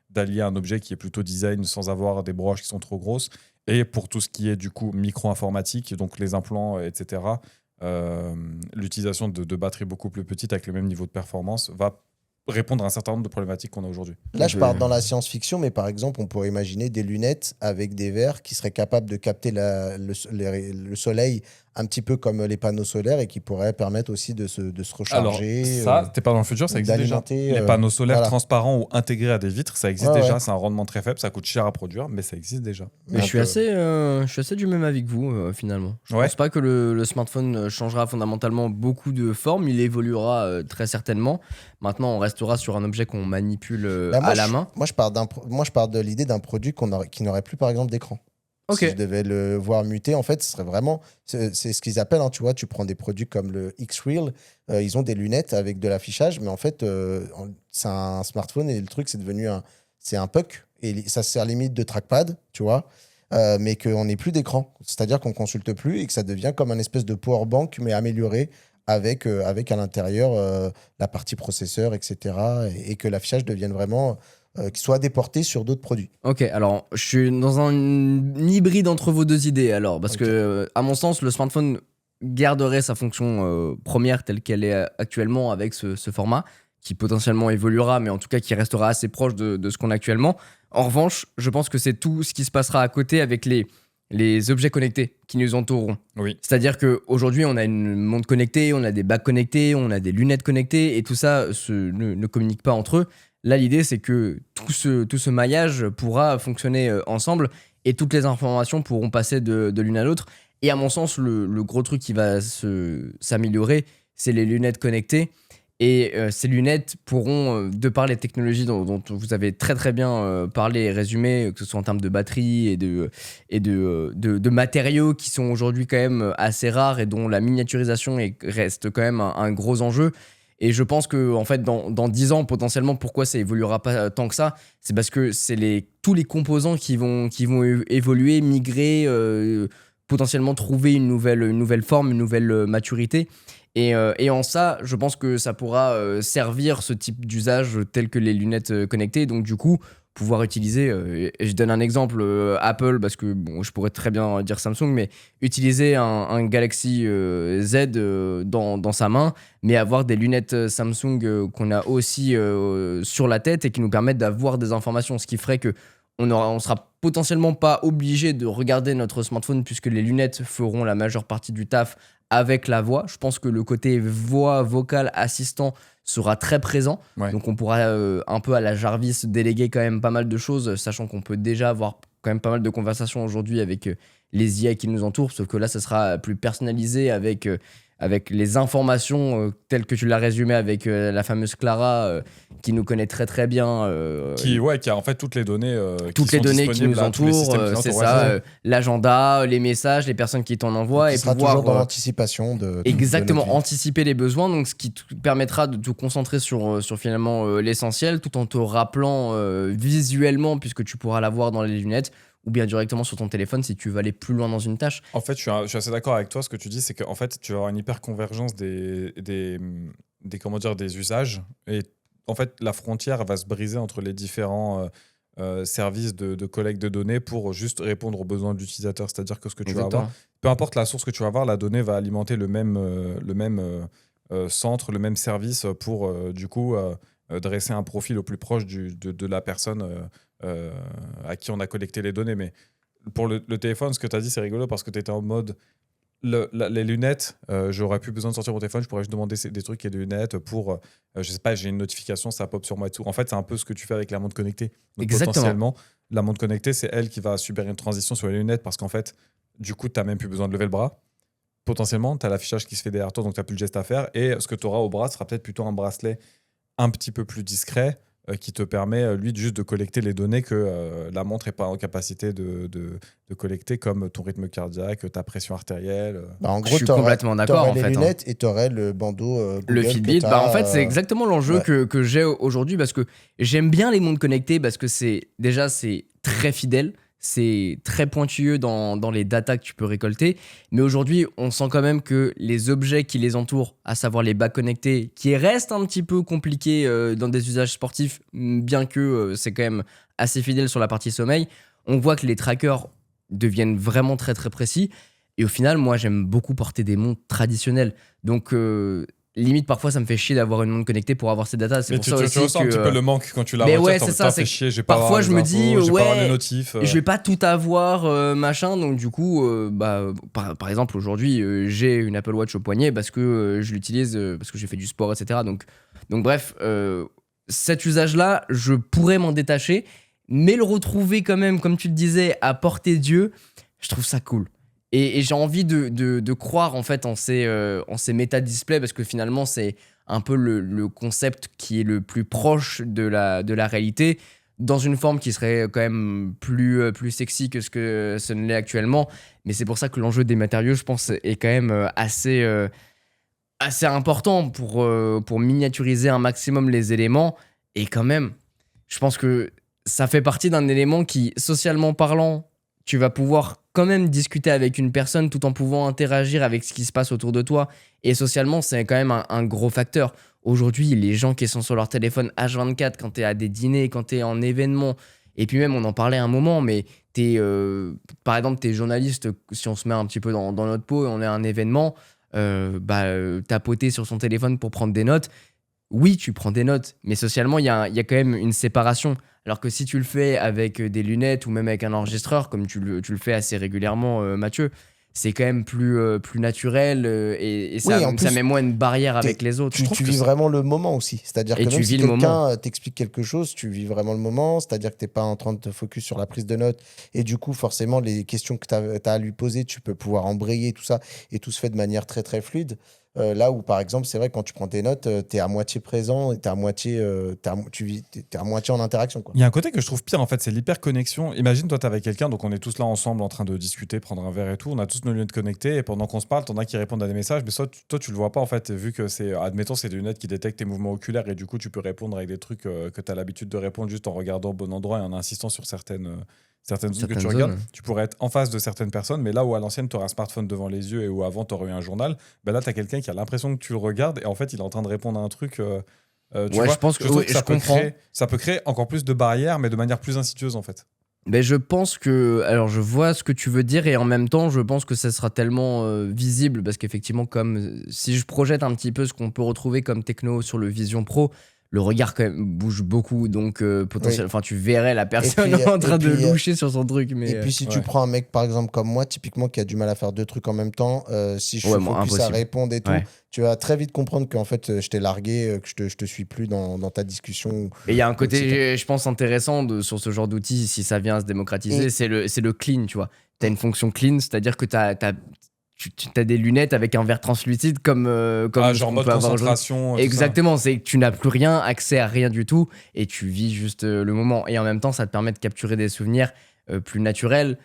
d'allier un objet qui est plutôt design sans avoir des broches qui sont trop grosses. Et pour tout ce qui est du coup micro-informatique, donc les implants, etc., l'utilisation de batteries beaucoup plus petites avec le même niveau de performance va répondre à un certain nombre de problématiques qu'on a aujourd'hui. Là, je pars dans la science-fiction, mais par exemple, on pourrait imaginer des lunettes avec des verres qui seraient capables de capter le soleil un petit peu comme les panneaux solaires et qui pourraient permettre aussi de se recharger. Alors, ça, t'es pas dans le futur, ça existe déjà. d'alimenter, Les panneaux solaires voilà. transparents ou intégrés à des vitres, ça existe Ouais, déjà. ouais. C'est un rendement très faible, ça coûte cher à produire, mais ça existe déjà. Mais Donc, je suis assez du même avis que vous, finalement. Je Ouais. pense pas que le smartphone changera fondamentalement beaucoup de formes. Il évoluera très certainement. Maintenant, on restera sur un objet qu'on manipule Moi, à la main. Moi, je pars de l'idée d'un produit qui n'aurait plus, par exemple, d'écran. Ok. Si je devais le voir muter, en fait, ce serait vraiment. C'est ce qu'ils appellent, tu vois, tu prends des produits comme le X-Reel, ils ont des lunettes avec de l'affichage, mais en fait, c'est un smartphone et le truc, c'est un puck et ça sert limite de trackpad, tu vois, mais qu'on n'ait plus d'écran. C'est-à-dire qu'on consulte plus et que ça devient comme un espèce de power bank, mais amélioré avec à l'intérieur la partie processeur, etc. Et que l'affichage devienne vraiment. Qui soit déporté sur d'autres produits. Ok, alors je suis dans un hybride entre vos deux idées alors, parce Ok. que à mon sens, le smartphone garderait sa fonction première telle qu'elle est actuellement avec ce format, qui potentiellement évoluera, mais en tout cas qui restera assez proche de ce qu'on a actuellement. En revanche, je pense que c'est tout ce qui se passera à côté avec les objets connectés qui nous entoureront. Oui. C'est-à-dire qu'aujourd'hui, on a une montre connectée, on a des bacs connectés, on a des lunettes connectées, et tout ça ne communique pas entre eux. Là, l'idée, c'est que tout ce maillage pourra fonctionner ensemble et toutes les informations pourront passer de l'une à l'autre. Et à mon sens, le gros truc qui va s'améliorer, c'est les lunettes connectées. Et ces lunettes pourront, de par les technologies dont vous avez très très bien parlé et résumé, que ce soit en termes de batterie et de matériaux qui sont aujourd'hui quand même assez rares et dont la miniaturisation reste quand même un gros enjeu. Et je pense que en fait, dans 10 ans, potentiellement, pourquoi ça évoluera pas tant que ça, c'est parce que c'est tous les composants qui vont évoluer, migrer, potentiellement trouver une nouvelle forme, une nouvelle maturité. Et en ça, je pense que ça pourra servir ce type d'usage tel que les lunettes connectées. Donc du coup, pouvoir utiliser, et je donne un exemple, Apple, parce que bon, je pourrais très bien dire Samsung, mais utiliser un Galaxy Z dans sa main, mais avoir des lunettes Samsung qu'on a aussi sur la tête et qui nous permettent d'avoir des informations, ce qui ferait que on sera potentiellement pas obligé de regarder notre smartphone puisque les lunettes feront la majeure partie du taf avec la voix. Je pense que le côté voix, vocal, assistant sera très présent. Ouais. Donc on pourra un peu à la Jarvis déléguer quand même pas mal de choses, sachant qu'on peut déjà avoir quand même pas mal de conversations aujourd'hui avec les IA qui nous entourent, sauf que là, ça sera plus personnalisé avec les informations telles que tu l'as résumé avec la fameuse Clara qui nous connaît très très bien. Qui a en fait toutes les données Qui nous entourent, c'est ça, l'agenda, les messages, les personnes qui t'en envoient, Qui et sera pouvoir toujours dans l'anticipation de exactement notre vie. anticiper les besoins, donc ce qui te permettra de te concentrer sur finalement l'essentiel, tout en te rappelant visuellement, puisque tu pourras l'avoir dans les lunettes, ou bien directement sur ton téléphone si tu veux aller plus loin dans une tâche. En fait, je suis assez d'accord avec toi. Ce que tu dis, c'est qu'en fait, tu vas avoir une hyper convergence des usages. Et en fait, la frontière va se briser entre les différents services de collecte de données pour juste répondre aux besoins de l'utilisateur. C'est-à-dire que ce que tu vas avoir, peu importe la source que tu vas avoir, la donnée va alimenter le même centre, le même service pour du coup dresser un profil au plus proche de la personne à qui on a collecté les données. Mais pour le téléphone, ce que tu as dit, c'est rigolo parce que tu étais en mode les lunettes, j'aurais plus besoin de sortir mon téléphone, je pourrais juste demander des trucs et des lunettes pour, je sais pas, j'ai une notification, ça pop sur moi et tout. En fait, c'est un peu ce que tu fais avec la montre connectée. Donc, Exactement. potentiellement, la montre connectée, c'est elle qui va subir une transition sur les lunettes parce qu'en fait, du coup, tu n'as même plus besoin de lever le bras. Potentiellement, tu as l'affichage qui se fait derrière toi, donc tu n'as plus le geste à faire. Et ce que tu auras au bras sera peut-être plutôt un bracelet un petit peu plus discret qui te permet, lui, juste de collecter les données que la montre n'est pas en capacité de collecter, comme ton rythme cardiaque, ta pression artérielle. Bah, en Je gros, suis complètement d'accord, t'aurais en les fait, lunettes et t'aurais le bandeau Google Le Fitbit, que t'as, en fait, c'est exactement l'enjeu ouais. que j'ai aujourd'hui, parce que j'aime bien les montres connectées parce que c'est très fidèle, c'est très pointilleux dans les datas que tu peux récolter. Mais aujourd'hui, on sent quand même que les objets qui les entourent, à savoir les bacs connectés, qui restent un petit peu compliqués dans des usages sportifs, bien que c'est quand même assez fidèle sur la partie sommeil, on voit que les trackers deviennent vraiment très très précis. Et au final, moi, j'aime beaucoup porter des montres traditionnelles. Donc, limite, parfois, ça me fait chier d'avoir une montre connectée pour avoir ces datas. C'est Mais pour tu ça aussi ressens un que, petit peu le manque quand tu la mais retires. ouais, c'est ça, Fait c'est chier, je vais pas parfois, avoir je les me infos, dis, je vais pas avoir les ouais, notifs. je vais pas tout avoir, machin. Donc, du coup, par exemple, aujourd'hui, j'ai une Apple Watch au poignet parce que je l'utilise, parce que j'ai fait du sport, etc. Donc bref, cet usage-là, je pourrais m'en détacher, mais le retrouver quand même, comme tu le disais, à portée d'yeux, je trouve ça cool. Et j'ai envie de croire en fait en ces méta-displays, parce que finalement, c'est un peu le concept qui est le plus proche de la réalité, dans une forme qui serait quand même plus sexy que ce ne l'est actuellement. Mais c'est pour ça que l'enjeu des matériaux, je pense, est quand même assez important pour miniaturiser un maximum les éléments. Et quand même, je pense que ça fait partie d'un élément qui, socialement parlant, tu vas pouvoir quand même discuter avec une personne tout en pouvant interagir avec ce qui se passe autour de toi. Et socialement, c'est quand même un gros facteur. Aujourd'hui, les gens qui sont sur leur téléphone H24 quand tu es à des dîners, quand tu es en événement, et puis même, on en parlait un moment, mais par exemple, tu es journaliste, si on se met un petit peu dans notre peau et on est à un événement, tapoter sur son téléphone pour prendre des notes. Oui, tu prends des notes, mais socialement, il y a quand même une séparation. Alors que si tu le fais avec des lunettes ou même avec un enregistreur, comme tu le fais assez régulièrement, Mathieu, c'est quand même plus naturel et ça, Oui, en ça plus, met moins une barrière avec les autres. Tu vis vraiment le moment aussi. C'est-à-dire Et que tu même si vis le moment. quelqu'un t'explique quelque chose, tu vis vraiment le moment. C'est-à-dire que tu n'es pas en train de te focus sur la prise de notes. Et du coup, forcément, les questions que tu as à lui poser, tu peux pouvoir embrayer tout ça. Et tout se fait de manière très, très fluide. Là où, par exemple, c'est vrai, quand tu prends tes notes, tu es à moitié présent et t'es à moitié en interaction, quoi. Il y a un côté que je trouve pire, en fait, c'est l'hyperconnexion. Imagine, toi, t'es avec quelqu'un, donc on est tous là ensemble en train de discuter, prendre un verre et tout. On a tous nos lunettes connectées et pendant qu'on se parle, t'en as qui répondent à des messages, mais toi, tu le vois pas, en fait, vu que c'est, admettons, c'est des lunettes qui détectent tes mouvements oculaires et du coup, tu peux répondre avec des trucs que t'as l'habitude de répondre juste en regardant au bon endroit et en insistant sur certaines zones que tu regardes. Tu pourrais être en face de certaines personnes, mais là où à l'ancienne, tu aurais un smartphone devant les yeux et où avant, tu aurais eu un journal, ben là, tu as quelqu'un qui a l'impression que tu le regardes et en fait, il est en train de répondre à un truc Tu Ouais, vois, je pense que trouve oui, que je comprends. ça peut créer encore plus de barrières, mais de manière plus insidieuse en fait. Mais je pense que. Alors, je vois ce que tu veux dire, et en même temps, je pense que ça sera tellement visible, parce qu'effectivement, comme si je projette un petit peu ce qu'on peut retrouver comme techno sur le Vision Pro, le regard quand même bouge beaucoup, donc potentiellement, enfin, tu verrais la personne puis, en train et de puis, loucher sur son truc, mais. Et puis si tu Ouais. prends un mec par exemple comme moi, typiquement qui a du mal à faire deux trucs en même temps, si je Ouais, suis moi, focus à impossible. répondre et tout, Ouais. tu vas très vite comprendre qu'en fait je t'ai largué, que je te suis plus dans ta discussion. Et il y a un Donc, c'est côté, je pense, intéressant sur ce genre d'outil, si ça vient à se démocratiser, Et- c'est le clean, tu vois. T'as une fonction clean, c'est-à-dire que tu as des lunettes avec un verre translucide comme ce Genre qu'on mode peut avoir aujourd'hui. concentration, tout ça. Exactement, c'est que tu n'as plus rien, accès à rien du tout, et tu vis juste le moment. Et en même temps, ça te permet de capturer des souvenirs plus naturels.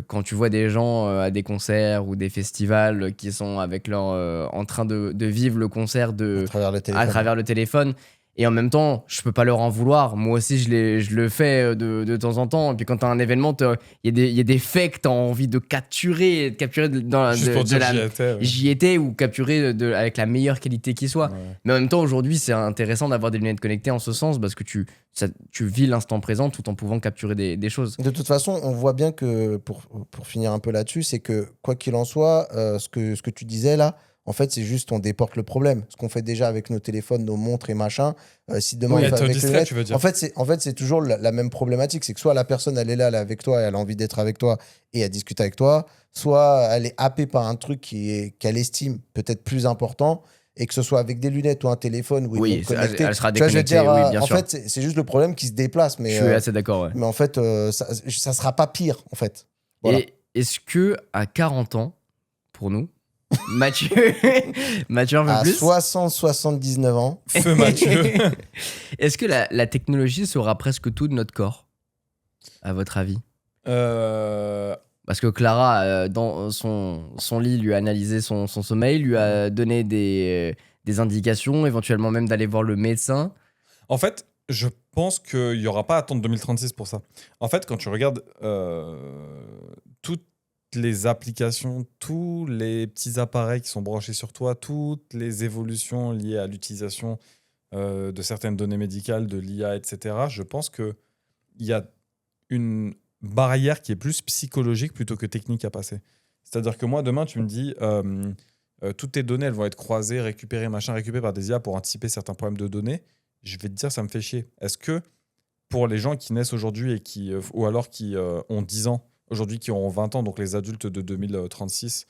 Quand tu vois des gens à des concerts ou des festivals qui sont avec en train de vivre le concert à travers le à téléphone. travers le téléphone. Et en même temps, je peux pas leur en vouloir. Moi aussi, je le fais de temps en temps. Et puis quand t'as un événement, il y a des faits que t'as envie de capturer, Juste pour dire j'y étais. Ouais. j'y étais, ou capturer avec la meilleure qualité qui soit. Ouais. Mais en même temps, aujourd'hui, c'est intéressant d'avoir des lunettes connectées en ce sens, parce que tu vis l'instant présent tout en pouvant capturer des choses. De toute façon, on voit bien que, pour finir un peu là-dessus, c'est que quoi qu'il en soit, ce que tu disais là, en fait, c'est juste on déporte le problème. Ce qu'on fait déjà avec nos téléphones, nos montres et machin, si demain Oui, on fait être avec distrait, les lunettes, tu veux dire. en fait, c'est toujours la même problématique. C'est que soit la personne, elle est là, elle est avec toi, et elle a envie d'être avec toi et elle discute avec toi, soit elle est happée par un truc qu'elle estime peut-être plus important, et que ce soit avec des lunettes ou un téléphone ou une Oui, montre connectée. elle sera Tu vois, je veux déconnectée, dire, oui, bien en sûr. fait, c'est juste le problème qui se déplace. Mais, Je suis assez d'accord, ouais. mais en fait, ça sera pas pire, en fait. Voilà. Et est-ce que à 40 ans, pour nous, Mathieu, Mathieu un peu À plus, 60-79 ans, Feu Mathieu. est-ce que la technologie saura presque tout de notre corps, à votre avis? Parce que Clara, dans son lit, lui a analysé son sommeil, lui a donné des indications, éventuellement même d'aller voir le médecin. En fait, je pense qu'il n'y aura pas à attendre 2036 pour ça. En fait, quand tu regardes toutes les applications, tous les petits appareils qui sont branchés sur toi, toutes les évolutions liées à l'utilisation de certaines données médicales, de l'IA, etc., je pense qu'il y a une barrière qui est plus psychologique plutôt que technique à passer. C'est-à-dire que moi, demain, tu me dis, toutes tes données, elles vont être croisées, récupérées par des IA pour anticiper certains problèmes de données. Je vais te dire, ça me fait chier. Est-ce que pour les gens qui naissent aujourd'hui et ou alors qui ont 10 ans, aujourd'hui qui auront 20 ans, donc les adultes de 2036,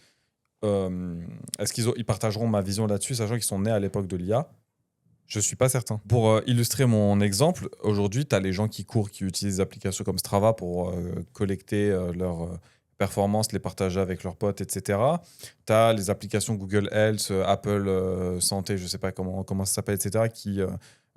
est-ce qu'ils partageront ma vision là-dessus, sachant qu'ils sont nés à l'époque de l'IA? Je suis pas certain. Pour illustrer mon exemple, aujourd'hui, tu as les gens qui courent, qui utilisent des applications comme Strava pour collecter leurs performances, les partager avec leurs potes, etc. Tu as les applications Google Health, Apple Santé, je sais pas comment ça s'appelle, etc., qui,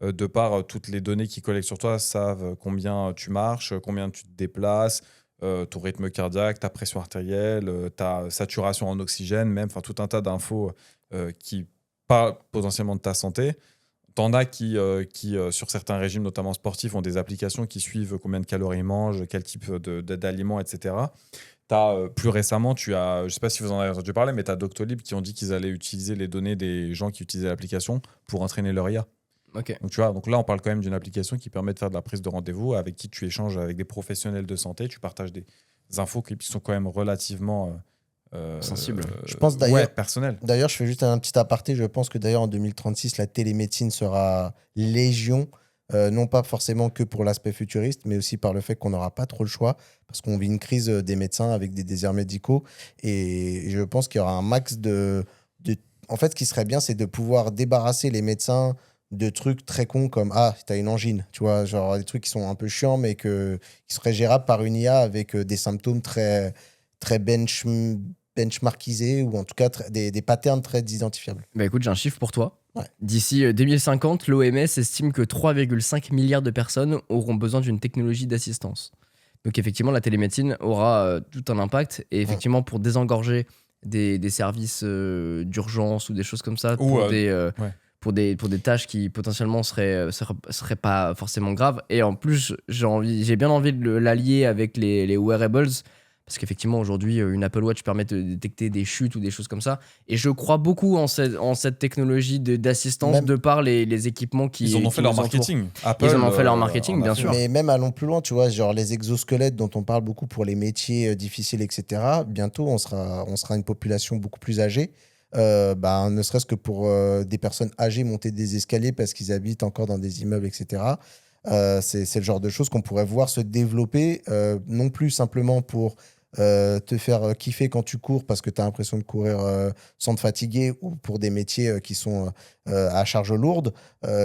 de par toutes les données qu'ils collectent sur toi, savent combien tu marches, combien tu te déplaces, ton rythme cardiaque, ta pression artérielle, ta saturation en oxygène, même, enfin tout un tas d'infos qui parlent potentiellement de ta santé. T'en as qui sur certains régimes, notamment sportifs, ont des applications qui suivent combien de calories ils mangent, quel type d'aliments, etc. Plus récemment, je ne sais pas si vous en avez entendu parler, mais tu as Doctolib qui ont dit qu'ils allaient utiliser les données des gens qui utilisaient l'application pour entraîner leur IA. Ok. Donc, tu vois, donc là, on parle quand même d'une application qui permet de faire de la prise de rendez-vous, avec qui tu échanges avec des professionnels de santé, tu partages des infos qui sont quand même relativement Sensibles. Je pense d'ailleurs- personnelles. D'ailleurs, je fais juste un petit aparté. Je pense que d'ailleurs, en 2036, la télémédecine sera légion. Non pas forcément que pour l'aspect futuriste, mais aussi par le fait qu'on n'aura pas trop le choix, parce qu'on vit une crise des médecins avec des déserts médicaux. Et je pense qu'il y aura un max En fait, ce qui serait bien, c'est de pouvoir débarrasser les médecins de trucs très cons comme « Ah, t'as une angine », tu vois, genre des trucs qui sont un peu chiants, mais qui seraient gérables par une IA avec des symptômes très, très benchmarkisés, ou en tout cas des patterns très identifiables. Bah écoute, j'ai un chiffre pour toi. Ouais. D'ici 2050, l'OMS estime que 3,5 milliards de personnes auront besoin d'une technologie d'assistance. Donc effectivement, la télémédecine aura tout un impact. Et effectivement, pour désengorger des services d'urgence ou des choses comme ça, pour des tâches qui potentiellement seraient pas forcément graves. Et en plus, j'ai bien envie de l'allier avec les wearables, parce qu'effectivement, aujourd'hui, une Apple Watch permet de détecter des chutes ou des choses comme ça. Et je crois beaucoup en cette technologie d'assistance Même- de par les équipements qui Ils en ont qui fait leur nous entourent. marketing. Apple, Ils en ont fait leur en marketing, a bien fait. sûr. Mais même allons plus loin, tu vois, genre les exosquelettes dont on parle beaucoup pour les métiers difficiles, etc. Bientôt, on sera une population beaucoup plus âgée. Ne serait-ce que pour des personnes âgées monter des escaliers parce qu'ils habitent encore dans des immeubles, etc. C'est le genre de choses qu'on pourrait voir se développer, non plus simplement pour te faire kiffer quand tu cours parce que tu as l'impression de courir sans te fatiguer, ou pour des métiers qui sont à charge lourde,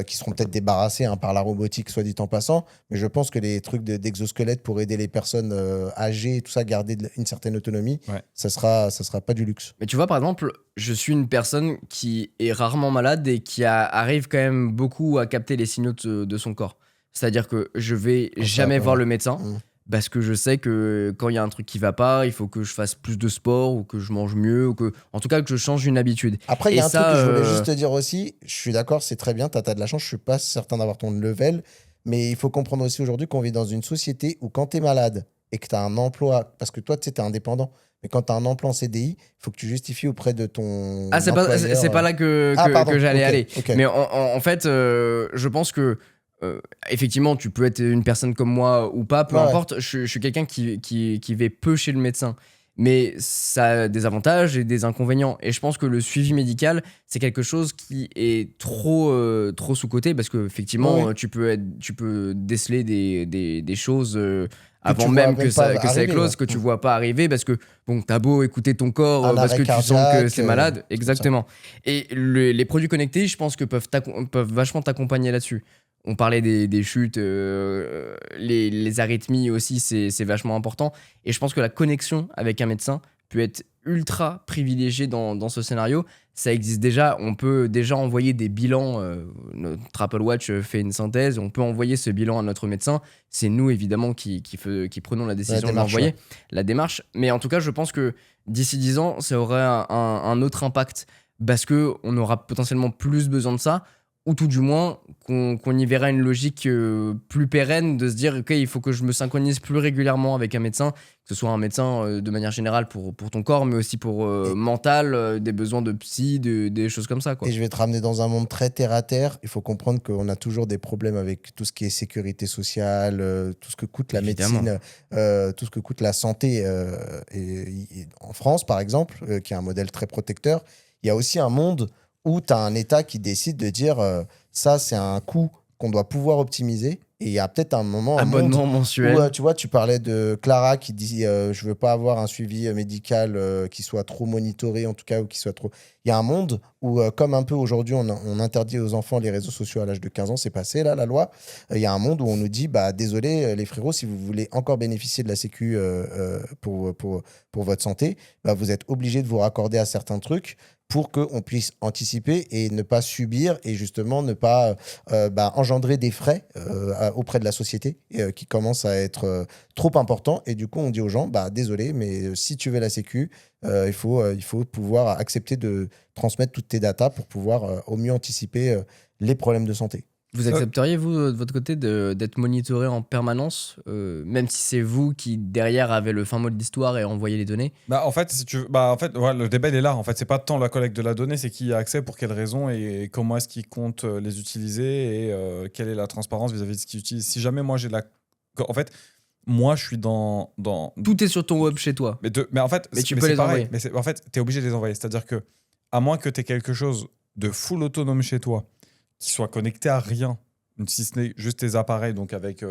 qui seront peut-être débarrassés par la robotique, soit dit en passant. Mais je pense que les trucs d'exosquelette pour aider les personnes âgées et tout ça, garder une certaine autonomie, Ouais. ça sera pas du luxe. Mais tu vois, par exemple, je suis une personne qui est rarement malade et qui arrive quand même beaucoup à capter les signaux de son corps. C'est-à-dire que je vais Comme ça, jamais ouais. voir le médecin Mm. parce que je sais que quand il y a un truc qui va pas, il faut que je fasse plus de sport ou que je mange mieux ou en tout cas que je change une habitude. Après, il y Et a un ça, truc que je voulais juste te dire aussi. Je suis d'accord, c'est très bien, t'as de la chance. Je suis pas certain d'avoir ton level. Mais il faut comprendre aussi aujourd'hui qu'on vit dans une société où quand tu es malade et que tu as un emploi, parce que toi, tu sais, tu es indépendant, mais quand tu as un emploi en CDI, il faut que tu justifies auprès de ton Ah, c'est employeur. pas là que Pardon, j'allais ok, aller. ok. Mais en fait, je pense que effectivement, tu peux être une personne comme moi ou pas, peu Ouais, ouais. importe. Je suis quelqu'un qui va peu chez le médecin. Mais ça a des avantages et des inconvénients. Et je pense que le suivi médical, c'est quelque chose qui est trop sous-coté parce qu'effectivement, Oui. tu peux déceler des choses avant tu vois même même pas que ça arriver, éclose, ouais. que tu vois pas arriver parce que bon, t'as beau écouter ton corps Un parce arrêt que tu sens que cardiaque, c'est malade. ça. Exactement. Et les produits connectés, je pense que peuvent vachement t'accompagner là-dessus. On parlait des chutes, les arythmies aussi, c'est vachement important. Et je pense que la connexion avec un médecin peut être ultra privilégiée dans ce scénario. Ça existe déjà, on peut déjà envoyer des bilans. Notre Apple Watch fait une synthèse, on peut envoyer ce bilan à notre médecin. C'est nous, évidemment, qui prenons la décision de démarche, l'envoyer, ouais. la démarche. Mais en tout cas, je pense que d'ici 10 ans, ça aurait un autre impact parce qu'on aura potentiellement plus besoin de ça, ou tout du moins qu'on y verra une logique plus pérenne de se dire ok, il faut que je me synchronise plus régulièrement avec un médecin, que ce soit un médecin de manière générale pour ton corps, mais aussi pour Et- mental, des besoins de psy, des choses comme ça, quoi. Et je vais te ramener dans un monde très terre à terre. Il faut comprendre qu'on a toujours des problèmes avec tout ce qui est sécurité sociale, tout ce que coûte la Évidemment. médecine, tout ce que coûte la santé. En France, par exemple, qui est un modèle très protecteur, il y a aussi un monde où tu as un État qui décide de dire ça, c'est un coût qu'on doit pouvoir optimiser. Et il y a peut-être un moment, un monde Abonnement où, mensuel. tu vois, tu parlais de Clara qui dit je veux pas avoir un suivi médical qui soit trop monitoré, en tout cas, ou qui soit trop. Il y a un monde où, comme un peu aujourd'hui, on interdit aux enfants les réseaux sociaux à l'âge de 15 ans, c'est passé là, la loi. Il y a un monde où on nous dit bah, désolé, les frérots, si vous voulez encore bénéficier de la Sécu pour votre santé, bah, vous êtes obligés de vous raccorder à certains trucs pour qu'on puisse anticiper et ne pas subir et justement ne pas engendrer des frais auprès de la société qui commencent à être trop importants. Et du coup, on dit aux gens, bah, désolé, mais si tu veux la Sécu, il faut pouvoir accepter de transmettre toutes tes datas pour pouvoir au mieux anticiper les problèmes de santé. Vous accepteriez, vous, de votre côté, d'être monitoré en permanence, même si c'est vous qui, derrière, avez le fin mot de l'histoire et envoyez les données? Bah, en fait, si tu veux, bah, en fait, ouais, le débat il est là. En fait, c'est pas tant la collecte de la donnée, c'est qui y a accès, pour quelles raisons et comment est-ce qu'ils comptent les utiliser et quelle est la transparence vis-à-vis de ce qu'ils utilisent. Si jamais moi j'ai la. En fait, moi je suis dans. Tout est sur ton web chez toi. Mais en fait, Mais tu mais peux c'est les pareil. envoyer. En fait, tu es obligé de les envoyer. C'est-à-dire que, à moins que tu aies quelque chose de full autonome chez toi, qui soit connecté à rien, si ce n'est juste tes appareils, donc avec.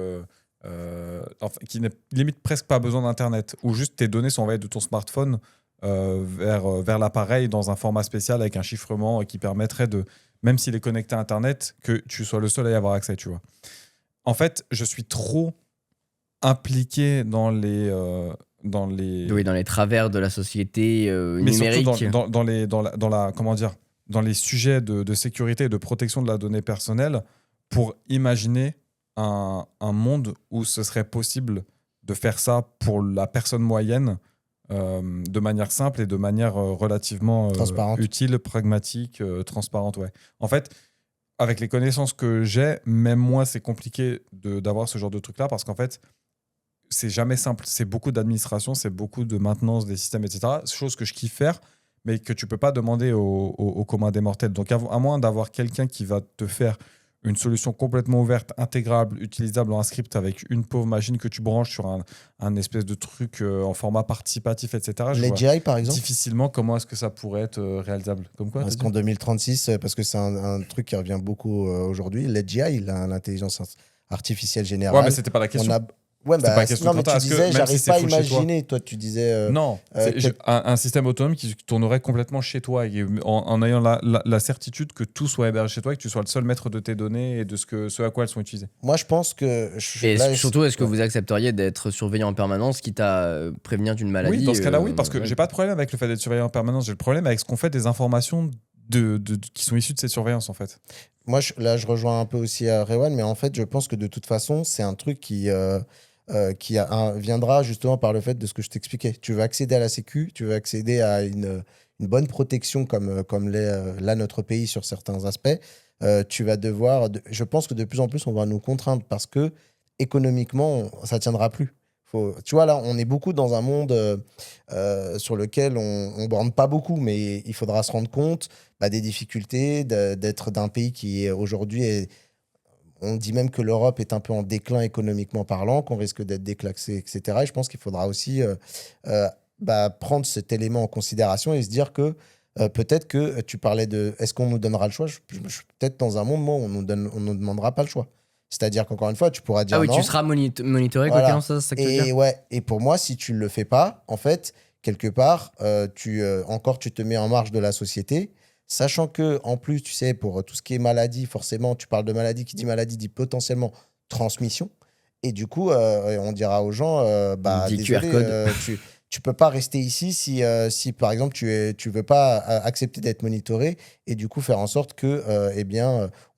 Enfin, qui n'est limite presque pas besoin d'internet, ou juste tes données sont envoyées de ton smartphone vers l'appareil dans un format spécial avec un chiffrement qui permettrait de, même s'il est connecté à internet, que tu sois le seul à y avoir accès, tu vois. En fait, je suis trop impliqué dans les Oui, dans les travers de la société mais numérique. surtout dans la comment dire, dans les sujets de sécurité et de protection de la donnée personnelle, pour imaginer un monde où ce serait possible de faire ça pour la personne moyenne de manière simple et de manière relativement Transparente. utile, pragmatique, transparente. Ouais. En fait, avec les connaissances que j'ai, même moi, c'est compliqué d'avoir ce genre de truc-là parce qu'en fait, c'est jamais simple. C'est beaucoup d'administration, c'est beaucoup de maintenance des systèmes, etc. Chose que je kiffe faire, mais que tu peux pas demander au commun des mortels. Donc, à moins d'avoir quelqu'un qui va te faire une solution complètement ouverte, intégrable, utilisable en un script avec une pauvre machine que tu branches sur un espèce de truc en format participatif, etc. Je Les vois GI, par exemple. difficilement comment est-ce que ça pourrait être réalisable. Comme quoi, Parce t'as qu'en dit 2036, parce que c'est un truc qui revient beaucoup aujourd'hui, l'AGI, l'intelligence artificielle générale. Ouais, mais c'était pas la question. Ouais, C'était pas la question non, de mais Quentin. tu Est-ce que disais, même si j'arrive c'est pas à full chez toi- imaginer. Toi, tu disais. Non, c'est peut-être- un système autonome qui tournerait complètement chez toi et en ayant la certitude que tout soit hébergé chez toi et que tu sois le seul maître de tes données et de ce à quoi elles sont utilisées. Moi, je pense que. Et là, surtout, est-ce que vous accepteriez d'être surveillant en permanence, quitte à prévenir d'une maladie Oui, dans ce cas-là, oui, parce que ouais. j'ai pas de problème avec le fait d'être surveillé en permanence. J'ai le problème avec ce qu'on fait des informations qui sont issues de cette surveillance, en fait. Moi, là, je rejoins un peu aussi Rewan, mais en fait, je pense que de toute façon, c'est un truc qui viendra justement par le fait de ce que je t'expliquais. Tu veux accéder à la Sécu, tu veux accéder à une bonne protection comme l'est là notre pays sur certains aspects. Tu vas devoir. Je pense que de plus en plus, on va nous contraindre parce que économiquement, ça tiendra plus. Tu vois, là, on est beaucoup dans un monde sur lequel on ne borne pas beaucoup, mais il faudra se rendre compte des difficultés d'être d'un pays qui aujourd'hui on dit même que l'Europe est un peu en déclin économiquement parlant, qu'on risque d'être déclassé, etc. Et je pense qu'il faudra aussi prendre cet élément en considération et se dire que peut-être que tu parlais de est-ce qu'on nous donnera le choix. Peut-être dans un monde, où on nous demandera pas le choix. C'est-à-dire qu'encore une fois, tu pourras dire Ah oui, non. tu seras monitoré, Voilà. quoi qu'il en soit, c'est ça que tu veux dire. Et pour moi, si tu ne le fais pas, en fait, quelque part, tu te mets en marge de la société. Sachant que, en plus, tu sais, pour tout ce qui est maladie, forcément, tu parles de maladie, qui dit maladie dit potentiellement transmission. Et du coup, on dira aux gens, Dit désolé, QR code. tu peux pas rester ici si par exemple, tu veux pas accepter d'être monitoré et du coup faire en sorte que,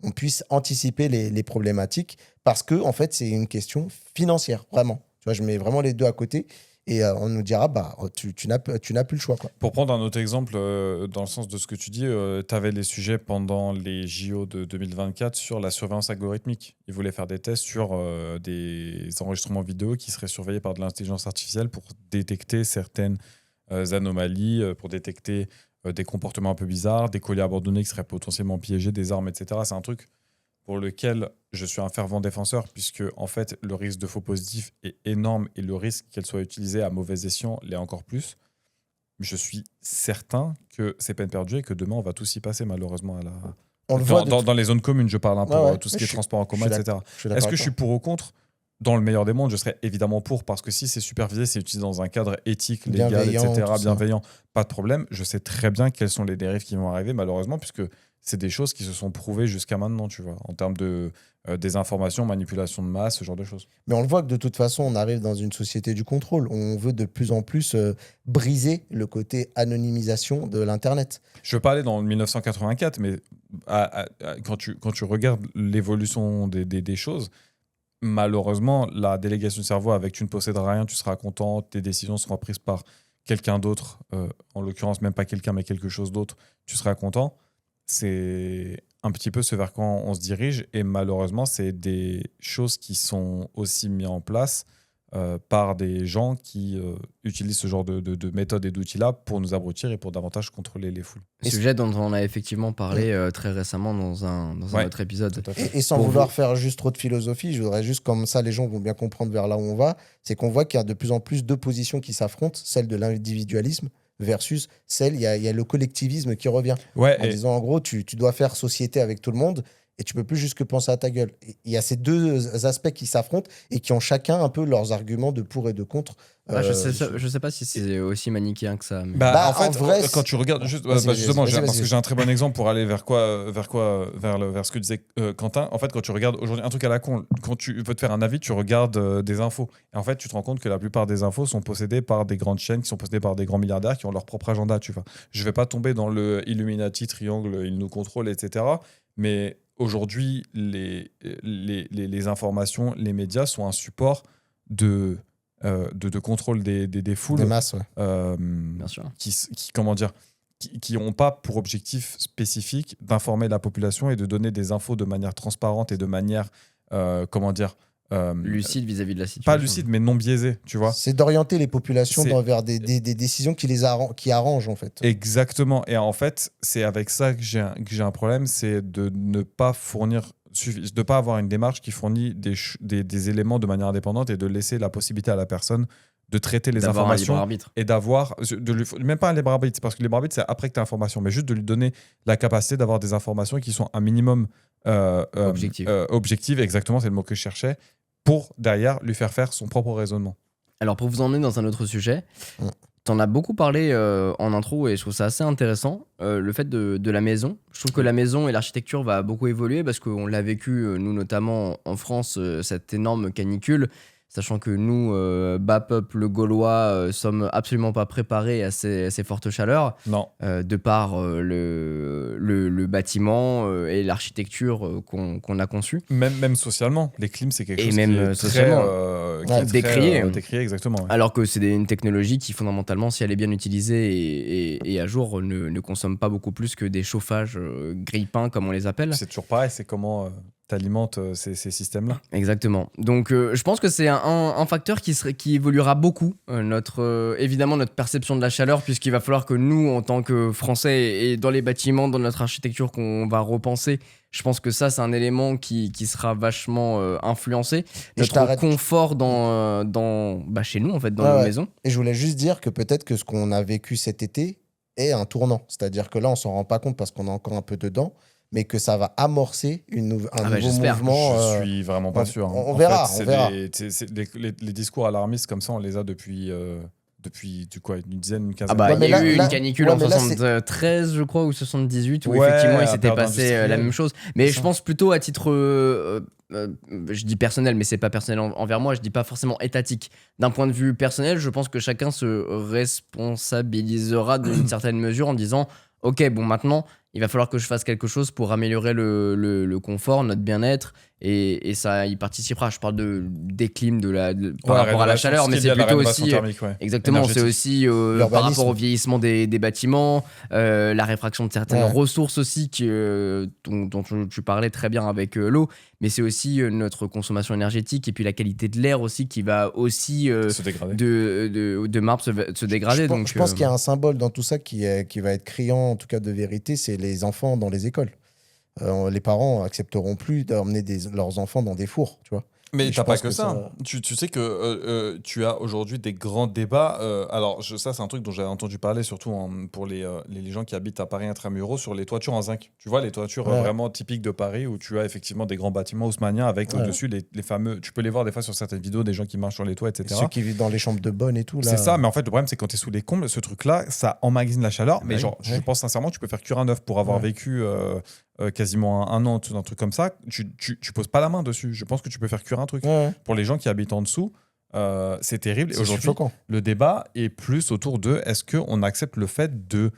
on puisse anticiper les problématiques parce que, en fait, c'est une question financière, vraiment. Tu vois, je mets vraiment les deux à côté. Et on nous dira, tu n'as plus le choix, quoi. Pour prendre un autre exemple, dans le sens de ce que tu dis, tu avais les sujets pendant les JO de 2024 sur la surveillance algorithmique. Ils voulaient faire des tests sur des enregistrements vidéo qui seraient surveillés par de l'intelligence artificielle pour détecter certaines anomalies, pour détecter des comportements un peu bizarres, des colis abandonnés qui seraient potentiellement piégés, des armes, etc. C'est un truc pour lequel je suis un fervent défenseur, puisque en fait, le risque de faux positifs est énorme et le risque qu'elle soit utilisée à mauvais escient l'est encore plus. Je suis certain que c'est peine perdue et que demain, on va tous y passer, malheureusement. On le voit dans les zones communes, je parle, pour Ouais, tout ce qui est je transport en commun, suis etc. suis d'accord Est-ce que avec je suis toi. pour ou contre? Dans le meilleur des mondes, je serais évidemment pour, parce que si c'est supervisé, c'est utilisé dans un cadre éthique, légal, Bienveillant, etc., tout ça. bienveillant, pas de problème. Je sais très bien quelles sont les dérives qui vont arriver, malheureusement, puisque c'est des choses qui se sont prouvées jusqu'à maintenant, tu vois, en termes de désinformation, manipulation de masse, ce genre de choses. Mais on le voit que de toute façon, on arrive dans une société du contrôle. On veut de plus en plus briser le côté anonymisation de l'Internet. Je veux pas aller dans le 1984, mais quand tu regardes l'évolution des choses, malheureusement, la délégation de cerveau avec tu ne posséderas rien, tu seras content, tes décisions seront prises par quelqu'un d'autre, en l'occurrence même pas quelqu'un mais quelque chose d'autre, tu seras content. C'est un petit peu ce vers quoi on se dirige et malheureusement, c'est des choses qui sont aussi mises en place par des gens qui utilisent ce genre de méthodes et d'outils-là pour nous abrutir et pour davantage contrôler les foules. Sujet dont on a effectivement parlé très récemment dans un Ouais. autre épisode. Tout à fait. Et sans Pour vouloir vous. faire juste trop de philosophie, je voudrais juste comme ça, les gens vont bien comprendre vers là où on va. C'est qu'on voit qu'il y a de plus en plus deux positions qui s'affrontent, celle de l'individualisme versus il y a le collectivisme qui revient. Ouais, En disant, en gros, tu dois faire société avec tout le monde et tu peux plus juste que penser à ta gueule. Et il y a ces deux aspects qui s'affrontent et qui ont chacun un peu leurs arguments de pour et de contre. Je sais pas si c'est aussi manichéen que ça. Mais... Bah, en fait, en vrai, quand tu regardes, Vas-y, justement, vas-y, parce vas-y. que j'ai un très bon exemple pour aller vers ce que disait Quentin. En fait, quand tu regardes aujourd'hui un truc à la con, quand tu veux te faire un avis, tu regardes des infos. Et en fait, tu te rends compte que la plupart des infos sont possédées par des grandes chaînes, qui sont possédées par des grands milliardaires qui ont leur propre agenda, tu vois. Je vais pas tomber dans le Illuminati, triangle, ils nous contrôlent, etc. Mais aujourd'hui, les informations, les médias sont un support de contrôle des foules. Des masses, ouais. Bien sûr. Qui n'ont pas pour objectif spécifique d'informer la population et de donner des infos de manière transparente et de manière lucide vis-à-vis de la situation. pas lucide, mais non biaisé, tu vois. C'est d'orienter les populations C'est- vers des décisions qui arrangent, en fait. Exactement. Et en fait, c'est avec ça que j'ai un problème, c'est de ne pas fournir, de pas avoir une démarche qui fournit des éléments de manière indépendante et de laisser la possibilité à la personne de traiter les D'avoir un libre informations arbitre. et d'avoir, même pas un libre arbitre, parce que le libre arbitre, c'est après que tu as l'information, mais juste de lui donner la capacité d'avoir des informations qui sont un minimum objectives, exactement, c'est le mot que je cherchais, pour derrière lui faire son propre raisonnement. Alors pour vous emmener dans un autre sujet, Mm. t'en as beaucoup parlé en intro et je trouve ça assez intéressant, le fait de la maison. Je trouve que la maison et l'architecture va beaucoup évoluer parce qu'on l'a vécu, nous notamment en France, cette énorme canicule, sachant que nous, bas peuple gaulois, sommes absolument pas préparés à ces fortes chaleurs, Non. de par le bâtiment et l'architecture qu'on a conçue. Même socialement, les clims, c'est quelque Et chose même qui est très, socialement. qui est très, Décrié. décrié, exactement. Ouais. Alors que c'est une technologie qui, fondamentalement, si elle est bien utilisée et à jour, ne consomme pas beaucoup plus que des chauffages grille-pain, comme on les appelle. C'est toujours pareil, c'est comment tu alimentes ces systèmes-là. Exactement. Donc, je pense que c'est un facteur qui évoluera beaucoup. Évidemment, notre perception de la chaleur, puisqu'il va falloir que nous, en tant que Français, et dans les bâtiments, dans notre architecture qu'on va repenser, je pense que ça, c'est un élément qui sera vachement influencé. Et je Notre t'arrête. confort chez nous, en fait, dans nos Ouais. maisons. Et je voulais juste dire que peut-être que ce qu'on a vécu cet été est un tournant. C'est-à-dire que là, on s'en rend pas compte parce qu'on est encore un peu dedans, mais que ça va amorcer un nouveau j'espère. mouvement. Je suis vraiment pas sûr. on En verra, fait, on verra. Les discours alarmistes comme ça, on les a depuis une dizaine, une quinzaine Ah bah, Ouais, il mais y a là- eu là- une canicule ouais, en mais là, c'est- 73, je crois, ou 78, où Ouais, effectivement il à s'était période passé la industrielle. même chose. Mais C'est je ça. pense plutôt à titre, je dis personnel, mais c'est pas personnel envers moi, je dis pas forcément étatique. D'un point de vue personnel, je pense que chacun se responsabilisera d'une certaine mesure en disant ok, bon, maintenant, il va falloir que je fasse quelque chose pour améliorer le confort, notre bien-être, et ça y participera. Je parle des clims par rapport à la chaleur, mais c'est plutôt aussi. Exactement, c'est Énergétique. aussi par L'urbanisme. rapport au vieillissement des bâtiments, la réfraction de certaines Ouais. ressources aussi dont tu parlais très bien avec l'eau, mais c'est aussi notre consommation énergétique et puis la qualité de l'air aussi qui va aussi Se dégrader. de marbre se dégrader. Je pense qu'il y a un symbole dans tout ça qui va être criant, en tout cas de vérité, c'est les enfants dans les écoles. Les parents accepteront plus d'emmener leurs enfants dans des fours, tu vois. Mais Et je t'as pas pense que que ça. ça- Tu sais que tu as aujourd'hui des grands débats. Ça, c'est un truc dont j'avais entendu parler, surtout pour les gens qui habitent à Paris intramuros, sur les toitures en zinc. Tu vois, les toitures Ouais. vraiment typiques de Paris, où tu as effectivement des grands bâtiments haussmanniens avec Ouais. au-dessus les fameux. Tu peux les voir des fois sur certaines vidéos, des gens qui marchent sur les toits, Et etc. ceux qui vivent dans les chambres de bonne et tout, là. C'est ça, mais en fait, le problème, c'est quand tu es sous les combles, ce truc-là, ça emmagasine la chaleur. Mais oui, genre, je ouais. pense sincèrement, tu peux faire cuire un œuf pour avoir Ouais. vécu quasiment un an d'un truc comme ça. Tu poses pas la main dessus. Je pense que tu peux faire cuire un truc. Ouais, Pour les gens qui habitent en dessous, c'est terrible. Et c'est aujourd'hui, suffocant. le débat est plus autour de est-ce qu'on accepte le fait de,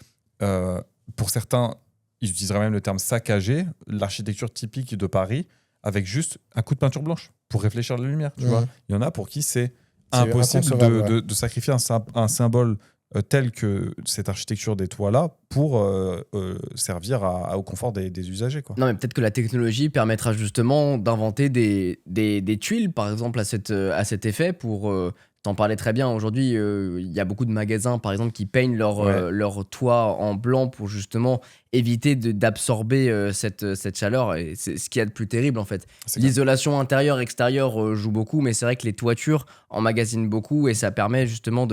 pour certains, ils utiliseraient même le terme saccager l'architecture typique de Paris avec juste un coup de peinture blanche pour réfléchir la lumière. Tu Mhm. vois, il y en a pour qui c'est C'est impossible inconcevable, ouais. de sacrifier un symbole tel que cette architecture des toits-là pour servir au confort des usagers. Quoi. Non, mais peut-être que la technologie permettra justement d'inventer des tuiles, par exemple, à cet effet. T'en parlais très bien, aujourd'hui, il y a beaucoup de magasins, par exemple, qui peignent leur toit en blanc pour justement éviter d'absorber cette chaleur. Et c'est ce qu'il y a de plus terrible, en fait. C'est clair. L'isolation intérieure-extérieure joue beaucoup, mais c'est vrai que les toitures emmagasinent beaucoup et ça permet justement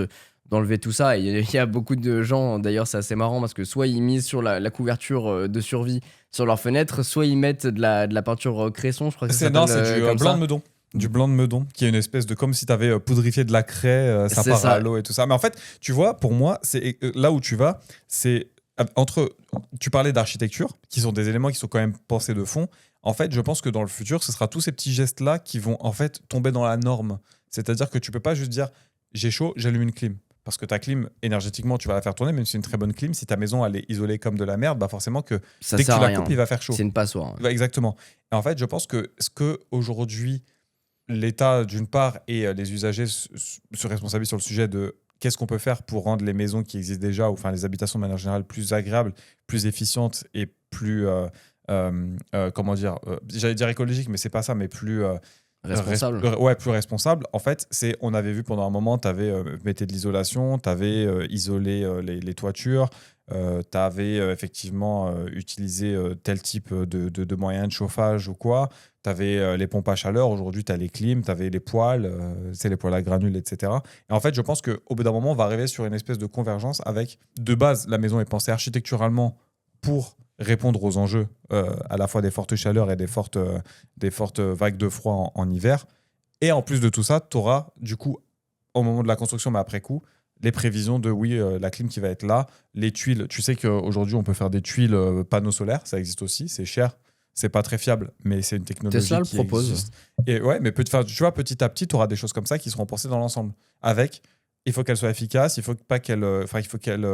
d'enlever tout ça. Et il y a beaucoup de gens, d'ailleurs c'est assez marrant parce que soit ils misent sur la couverture de survie sur leurs fenêtres, soit ils mettent de la peinture cresson, je crois que ça Non, s'appelle, c'est du comme blanc ça. de meudon. Du blanc de meudon, qui est une espèce de. Comme si tu avais poudrifié de la craie, ça C'est part ça. à l'eau et tout ça. Mais en fait, tu vois, pour moi, c'est là où tu vas, c'est entre. Tu parlais d'architecture, qui sont des éléments qui sont quand même pensés de fond. En fait, je pense que dans le futur, ce sera tous ces petits gestes-là qui vont en fait tomber dans la norme. C'est-à-dire que tu peux pas juste dire j'ai chaud, j'allume une clim. Parce que ta clim, énergétiquement, tu vas la faire tourner, même si c'est une très bonne clim. Si ta maison, elle est isolée comme de la merde, bah forcément que Ça dès que sert tu à la rien. coupes, il va faire chaud. C'est une passoire. Ouais, exactement. Et en fait, je pense que ce que aujourd'hui l'État, d'une part, et les usagers se responsabilisent sur le sujet de qu'est-ce qu'on peut faire pour rendre les maisons qui existent déjà, ou enfin les habitations de manière générale, plus agréables, plus efficientes et plus, comment dire, j'allais dire écologiques, mais c'est pas ça, mais plus Responsable. Ouais, plus responsable. En fait, on avait vu pendant un moment, tu avais mettez de l'isolation, tu avais isolé les toitures, tu avais effectivement utilisé tel type de moyens de chauffage ou quoi. Tu avais les pompes à chaleur. Aujourd'hui, tu as les clims, tu avais les poêles, c'est les poêles à granules, etc. Et en fait, je pense qu'au bout d'un moment, on va arriver sur une espèce de convergence avec, de base, la maison est pensée architecturalement pour répondre aux enjeux à la fois des fortes chaleurs et des fortes vagues de froid en hiver. Et en plus de tout ça, tu auras du coup, au moment de la construction, mais après coup, les prévisions de la clim qui va être là, les tuiles. Tu sais qu'aujourd'hui, on peut faire des tuiles panneaux solaires, ça existe aussi, c'est cher, c'est pas très fiable, mais c'est une technologie Tesla le qui propose. existe. Et ouais, mais tu vois, petit à petit, tu auras des choses comme ça qui seront pensées dans l'ensemble. Avec, il faut qu'elle soit efficace, il faut pas qu'elle, il faut qu'elle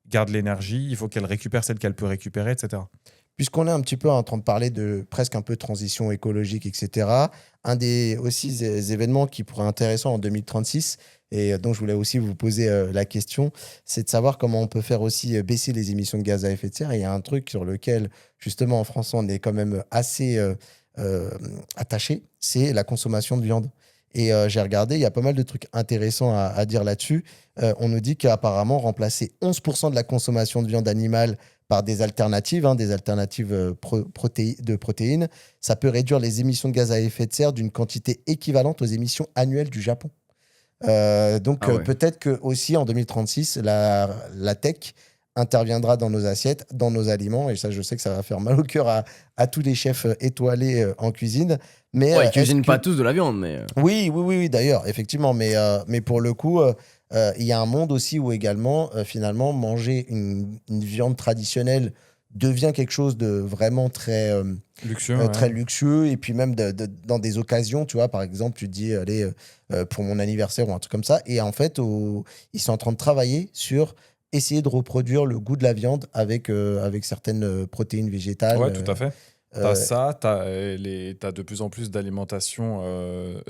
garde l'énergie, il faut qu'elle récupère celle qu'elle peut récupérer, etc. Puisqu'on est un petit peu en train de parler de presque un peu transition écologique, etc., un des aussi des événements qui pourrait être intéressant en 2036, et donc je voulais aussi vous poser la question, c'est de savoir comment on peut faire aussi baisser les émissions de gaz à effet de serre. Et il y a un truc sur lequel, justement, en France, on est quand même assez attaché, c'est la consommation de viande. Et j'ai regardé, il y a pas mal de trucs intéressants à dire là-dessus. On nous dit qu'apparemment, remplacer 11% de la consommation de viande animale par des alternatives de protéines, ça peut réduire les émissions de gaz à effet de serre d'une quantité équivalente aux émissions annuelles du Japon. Peut-être que aussi en 2036, la tech interviendra dans nos assiettes, dans nos aliments, et ça, je sais que ça va faire mal au cœur à tous les chefs étoilés en cuisine. Mais Ouais, ils cuisinent pas tous de la viande, mais. Oui, d'ailleurs, effectivement. Mais pour le coup, il y a un monde aussi où également, finalement, manger une viande traditionnelle devient quelque chose de vraiment très, Luxueux, très luxueux. Et puis même dans des occasions, tu vois, par exemple, tu te dis, allez, pour mon anniversaire ou un truc comme ça. Et en fait, ils sont en train de travailler sur essayer de reproduire le goût de la viande avec certaines protéines végétales. Ouais, tout à fait. T'as euh, ça, t'as de plus en plus d'alimentation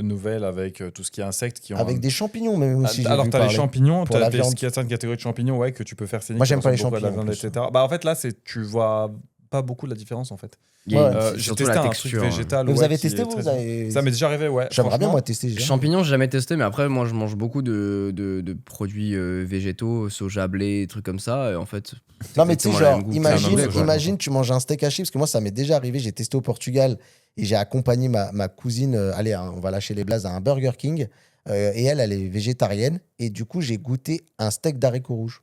nouvelle avec tout ce qui est insectes qui ont avec des champignons, même aussi. J'ai Alors, vu t'as les parler. champignons, pour la t'as viande. certaines catégories de champignons ouais, que tu peux faire saigner. Moi, qui j'aime pas les ressemblent beaucoup à de la champignons, en viande, plus. etc. Bah, en fait, là, tu vois pas beaucoup la différence, en fait. Il y a Ouais. J'ai surtout testé la un texture. truc végétal. Mais vous ouais, avez qui testé, est vous très- avez... Ça m'est déjà arrivé, ouais. J'aimerais bien, Franchement, moi, tester. Champignons, j'ai jamais testé, mais après, moi, je mange beaucoup de produits végétaux, soja, blé, trucs comme ça. Et en fait, Non, mais tu sais, exactement le genre, même goût. imagine, C'est un homme, imagine, tu manges un steak haché, parce que moi, ça m'est déjà arrivé, j'ai testé au Portugal et j'ai accompagné ma cousine, allez, hein, on va lâcher les blazes, à un Burger King, et elle est végétarienne, et du coup, j'ai goûté un steak d'haricots rouges.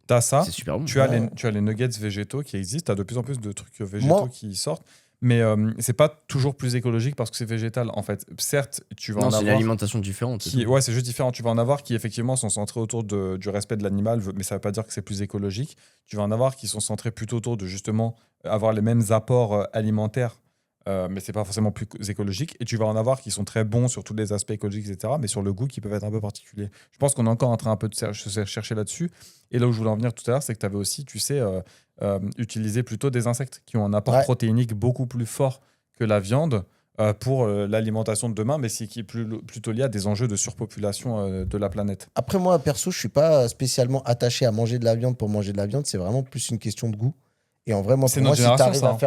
t'as ça. C'est super bon. Tu as, Ouais. tu as les nuggets végétaux qui existent. T'as de plus en plus de trucs végétaux Moi- qui sortent. Mais c'est pas toujours plus écologique parce que c'est végétal. En fait, certes, tu vas Non, en c'est une avoir. alimentation différente. c'est tout. Ouais, c'est juste différent. Tu vas en avoir qui, effectivement, sont centrés autour du respect de l'animal, mais ça ne veut pas dire que c'est plus écologique. Tu vas en avoir qui sont centrés plutôt autour de, justement, avoir les mêmes apports alimentaires, mais c'est pas forcément plus écologique. Et tu vas en avoir qui sont très bons sur tous les aspects écologiques, etc., mais sur le goût qui peuvent être un peu particuliers. Je pense qu'on est encore en train un peu de se chercher là-dessus. Et là où je voulais en venir tout à l'heure, c'est que tu avais aussi, tu sais, utilisé plutôt des insectes qui ont un apport Ouais. protéinique beaucoup plus fort que la viande pour l'alimentation de demain, mais qui est plutôt lié à des enjeux de surpopulation de la planète. Après, moi, perso, je suis pas spécialement attaché à manger de la viande pour manger de la viande, c'est vraiment plus une question de goût. Et en vrai, moi, C'est pour moi, notre si tu génération, arrives ça, à hein.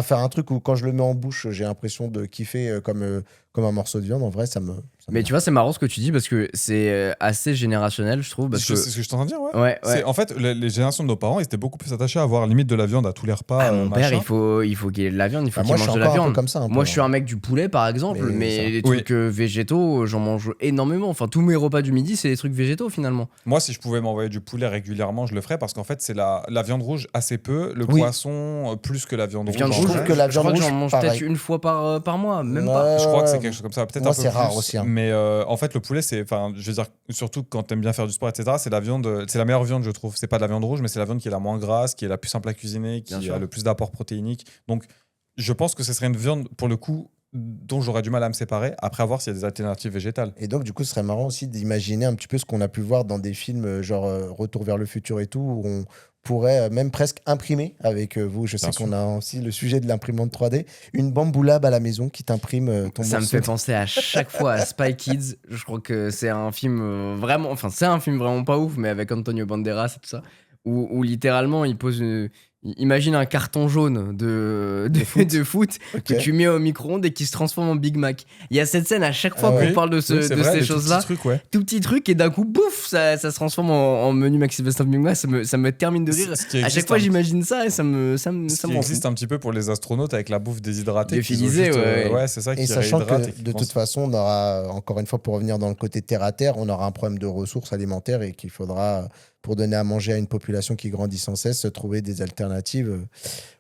faire un truc où quand je le mets en bouche, j'ai l'impression de kiffer comme un morceau de viande, en vrai, ça me. Mais tu vois, c'est marrant ce que tu dis parce que c'est assez générationnel, je trouve. Parce C'est que... ce que je t'entends dire, ouais. Ouais, ouais. En fait, les générations de nos parents, ils étaient beaucoup plus attachés à avoir limite de la viande à tous les repas. Ah, mon père, machin. il faut qu'il ait de la viande, il faut Bah, qu'il moi, je mange suis de la encore un peu viande. comme ça. un Moi, peu, je suis hein. un mec du poulet, par exemple, Mais mais ça- les Oui. trucs végétaux, j'en mange énormément. Enfin, tous mes repas du midi, c'est des trucs végétaux, finalement. Moi, si je pouvais m'envoyer du poulet régulièrement, je le ferais parce qu'en fait, c'est la viande rouge assez peu, le Oui. poisson plus que la viande rouge. Viande en je rouge, trouve vrai. que la je crois viande que j'en rouge, mange pareil. peut-être une fois par mois, même Ouais, pas. Je crois que c'est ouais, quelque chose comme ça, peut-être moi, un peu c'est plus. rare aussi, hein. Mais en fait, le poulet, c'est, enfin, je veux dire, surtout quand t'aimes bien faire du sport, etc. C'est la viande, c'est la meilleure viande, je trouve. C'est pas de la viande rouge, mais c'est la viande qui est la moins grasse, qui est la plus simple à cuisiner, Bien qui sûr. a le plus d'apports protéiniques. Donc, je pense que ce serait une viande pour le coup dont j'aurais du mal à me séparer. Après, à voir s'il y a des alternatives végétales. Et donc, du coup, ce serait marrant aussi d'imaginer un petit peu ce qu'on a pu voir dans des films genre Retour vers le futur et tout, où on pourrait même presque imprimer avec vous. Je sais Bien sûr. qu'on a aussi le sujet de l'imprimante 3D, une Bamboulab à la maison qui t'imprime ton Ça me morceau. fait penser à chaque fois à Spy Kids. Je crois que c'est un film vraiment, enfin c'est un film vraiment pas ouf, mais avec Antonio Banderas et tout ça, où littéralement il pose Imagine un carton jaune de foot Ok. que tu mets au micro-ondes et qui se transforme en Big Mac. Il y a cette scène à chaque fois Ah ouais. qu'on parle de, Oui, c'est de vrai, ces les choses-là. tout petits trucs, ouais. Tout petit truc et d'un coup, bouf, ça se transforme en menu Maxi Best of Big Mac. Ça me termine de rire. Ce qui À existe chaque fois, un- j'imagine ça et ça me Ce qui rend existe fou. un petit peu pour les astronautes avec la bouffe déshydratée. Lyophilisée, qu'ils ont juste, ouais. ouais, c'est ça, Et qui sachant réhydrate et que qui de pense- toute façon, on aura, encore une fois, pour revenir dans le côté terre-à-terre, on aura un problème de ressources alimentaires et qu'il faudra, pour donner à manger à une population qui grandit sans cesse, trouver des alternatives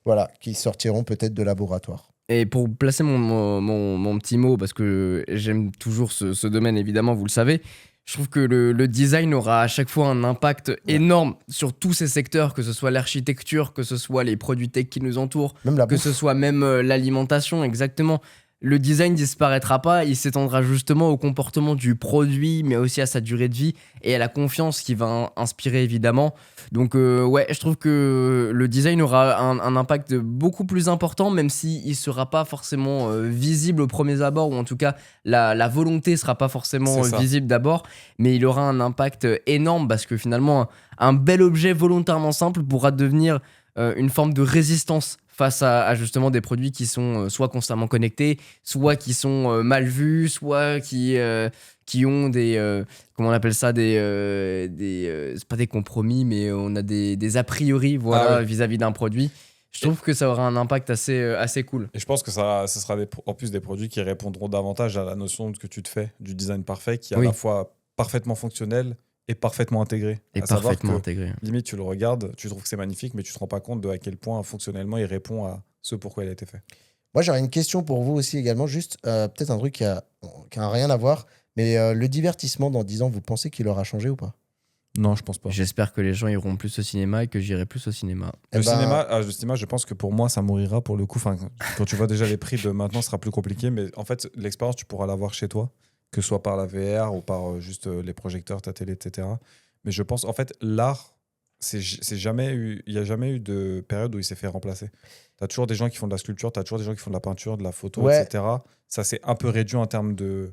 voilà, qui sortiront peut-être de laboratoire. Et pour placer mon petit mot, parce que j'aime toujours ce domaine, évidemment, vous le savez, je trouve que le design aura à chaque fois un impact énorme sur tous ces secteurs, que ce soit l'architecture, que ce soit les produits tech qui nous entourent, Même la que bouffe. ce soit même l'alimentation, exactement. Le design disparaîtra pas, il s'étendra justement au comportement du produit, mais aussi à sa durée de vie et à la confiance qu'il va inspirer évidemment. Donc ouais, je trouve que le design aura un impact beaucoup plus important, même s'il ne sera pas forcément visible au premier abord, ou en tout cas la volonté sera pas forcément C'est ça. visible d'abord, mais il aura un impact énorme parce que finalement un bel objet volontairement simple pourra devenir une forme de résistance face à justement des produits qui sont soit constamment connectés, soit qui sont mal vus, soit qui ont des comment on appelle ça, c'est pas des compromis, mais on a des a priori, voilà, Ah oui. vis-à-vis d'un produit. Je trouve que ça aura un impact assez cool. Et je pense que ce sera en plus des produits qui répondront davantage à la notion de ce que tu te fais, du design parfait, qui est Oui. à la fois parfaitement fonctionnel et parfaitement intégré. Et À savoir parfaitement que, intégré. limite, tu le regardes, tu trouves que c'est magnifique, mais tu te rends pas compte de à quel point fonctionnellement il répond à ce pourquoi il a été fait. Moi, j'aurais une question pour vous aussi également, juste peut-être un truc qui a rien à voir, mais le divertissement dans 10 ans, vous pensez qu'il aura changé ou pas? Non, je pense pas. J'espère que les gens iront plus au cinéma et que j'irai plus au cinéma. Eh Le ben, cinéma, je pense que pour moi, ça mourira pour le coup. Enfin, quand tu vois déjà les prix de maintenant, ce sera plus compliqué. Mais en fait, l'expérience, tu pourras l'avoir chez toi, que ce soit par la VR ou par juste les projecteurs, ta télé, etc. Mais je pense, en fait, l'art, il n'y a jamais eu de période où il s'est fait remplacer. Tu as toujours des gens qui font de la sculpture, tu as toujours des gens qui font de la peinture, de la photo, Ouais. etc. Ça s'est un peu réduit en termes de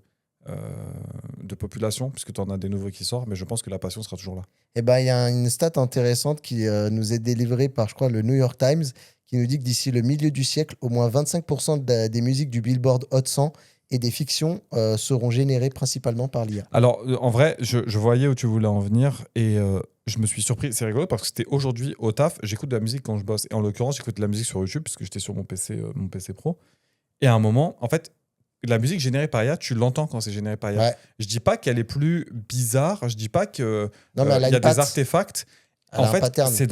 population, puisque tu en as des nouveaux qui sortent. Mais je pense que la passion sera toujours là. eh ben, il y a une stat intéressante qui nous est délivrée par, je crois, le New York Times, qui nous dit que d'ici le milieu du siècle, au moins 25% des musiques du Billboard Hot 100 et des fictions seront générées principalement par l'IA. Alors, en vrai, je voyais où tu voulais en venir et je me suis surpris. C'est rigolo parce que c'était aujourd'hui au taf. J'écoute de la musique quand je bosse. Et en l'occurrence, j'écoute de la musique sur YouTube puisque j'étais sur mon PC Pro. Et à un moment, en fait, la musique générée par IA, tu l'entends quand c'est généré par IA. Ouais. Je dis pas qu'elle est plus bizarre. Je dis pas que Non, mais elle a il y a une patte. des artefacts. Elle En a un fait, pattern. c'est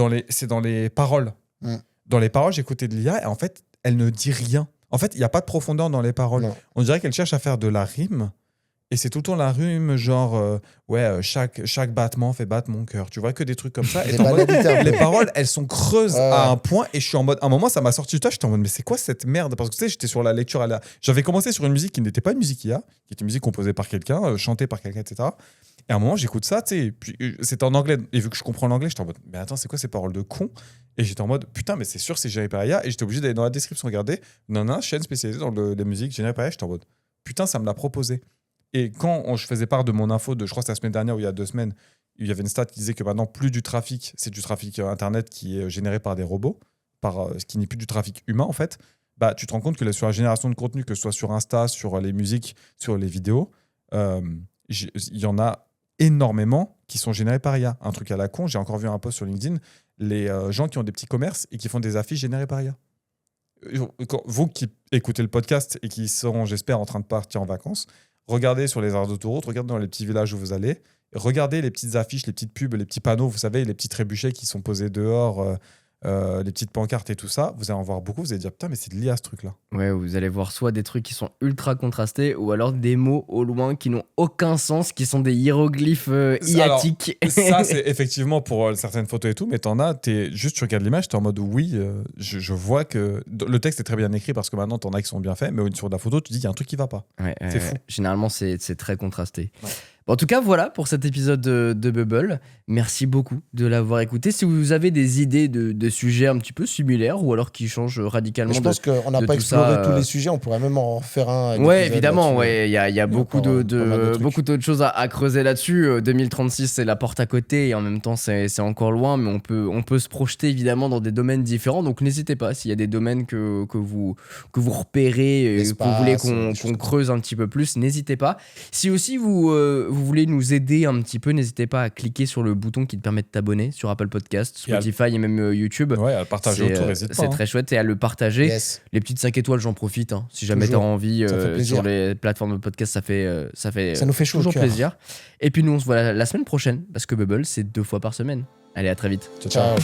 dans les paroles. Mm. Dans les paroles, j'écoutais de l'IA et en fait, elle ne dit rien. En fait, il n'y a pas de profondeur dans les paroles. Non. On dirait qu'elle cherche à faire de la rime. Et c'est tout le temps la rime, genre, chaque battement fait battre mon cœur. Tu vois que des trucs comme ça. Et Des t'es en mode, banalités un peu. les paroles, elles sont creuses Ouais, à ouais. un point. Et je suis en mode, à un moment, ça m'a sorti du tas. J'étais en mode, mais c'est quoi cette merde? Parce que tu sais, j'étais sur la lecture. J'avais commencé sur une musique qui n'était pas une musique IA, qui était une musique composée par quelqu'un, chantée par quelqu'un, etc. Et à un moment, j'écoute ça, tu sais. Puis c'était en anglais. Et vu que je comprends l'anglais, j'étais en mode, mais attends, c'est quoi ces paroles de con? Et j'étais en mode, putain, mais c'est sûr, c'est généré par IA. Et j'étais obligé d'aller dans la description regarder. Non, chaîne spécialisée dans les musiques générées par IA. J'étais en mode, putain, ça me l'a proposé. Et quand je faisais part de mon info, je crois que c'était la semaine dernière ou il y a 2 semaines, il y avait une stat qui disait que maintenant, plus du trafic, c'est du trafic Internet qui est généré par des robots, ce qui n'est plus du trafic humain en fait, bah, tu te rends compte que sur la génération de contenu, que ce soit sur Insta, sur les musiques, sur les vidéos, il y en a énormément qui sont générés par IA. Un truc à la con, j'ai encore vu un post sur LinkedIn, les gens qui ont des petits commerces et qui font des affiches générées par IA. Vous qui écoutez le podcast et qui seront, j'espère, en train de partir en vacances, regardez sur les aires d'autoroute, regardez dans les petits villages où vous allez, regardez les petites affiches, les petites pubs, les petits panneaux, vous savez, les petits trébuchets qui sont posés dehors, les petites pancartes et tout ça. Vous allez en voir beaucoup, vous allez dire putain, mais c'est de l'IA ce truc-là. Ouais, vous allez voir soit des trucs qui sont ultra contrastés, ou alors des mots au loin qui n'ont aucun sens, qui sont des hiéroglyphes iatiques. Ça, c'est effectivement pour certaines photos et tout, mais juste tu regardes l'image, t'es en mode oui, je vois que le texte est très bien écrit parce que maintenant t'en as qui sont bien faits, mais sur la photo, tu dis il y a un truc qui va pas. Ouais, C'est fou. Généralement, c'est très contrasté. Ouais. En tout cas, voilà pour cet épisode de Bubble. Merci beaucoup de l'avoir écouté. Si vous avez des idées de sujets un petit peu similaires ou alors qui changent radicalement Je pense qu'on n'a de pas tout exploré ça, tous les sujets, on pourrait même en faire un. Ouais, épisode évidemment, là-dessus. ouais. Il y a beaucoup encore, pas mal de trucs. beaucoup d'autres choses à creuser là-dessus. 2036, c'est la porte à côté et en même temps, c'est encore loin, mais on peut se projeter évidemment dans des domaines différents. Donc n'hésitez pas, s'il y a des domaines que vous repérez, que vous voulez qu'on creuse un petit peu plus, n'hésitez pas. Si aussi vous voulez nous aider un petit peu, n'hésitez pas à cliquer sur le bouton qui te permet de t'abonner sur Apple Podcast, Spotify et même YouTube. Ouais, à le partager autour, n'hésite pas. C'est très chouette et à le partager. Yes. Les petites 5 étoiles, j'en profite. Hein. Si jamais t'as envie sur les plateformes de podcast, ça nous fait chaud toujours au cœur. plaisir. Et puis nous, on se voit la semaine prochaine parce que Bubble, c'est 2 fois par semaine. Allez, à très vite. Ciao.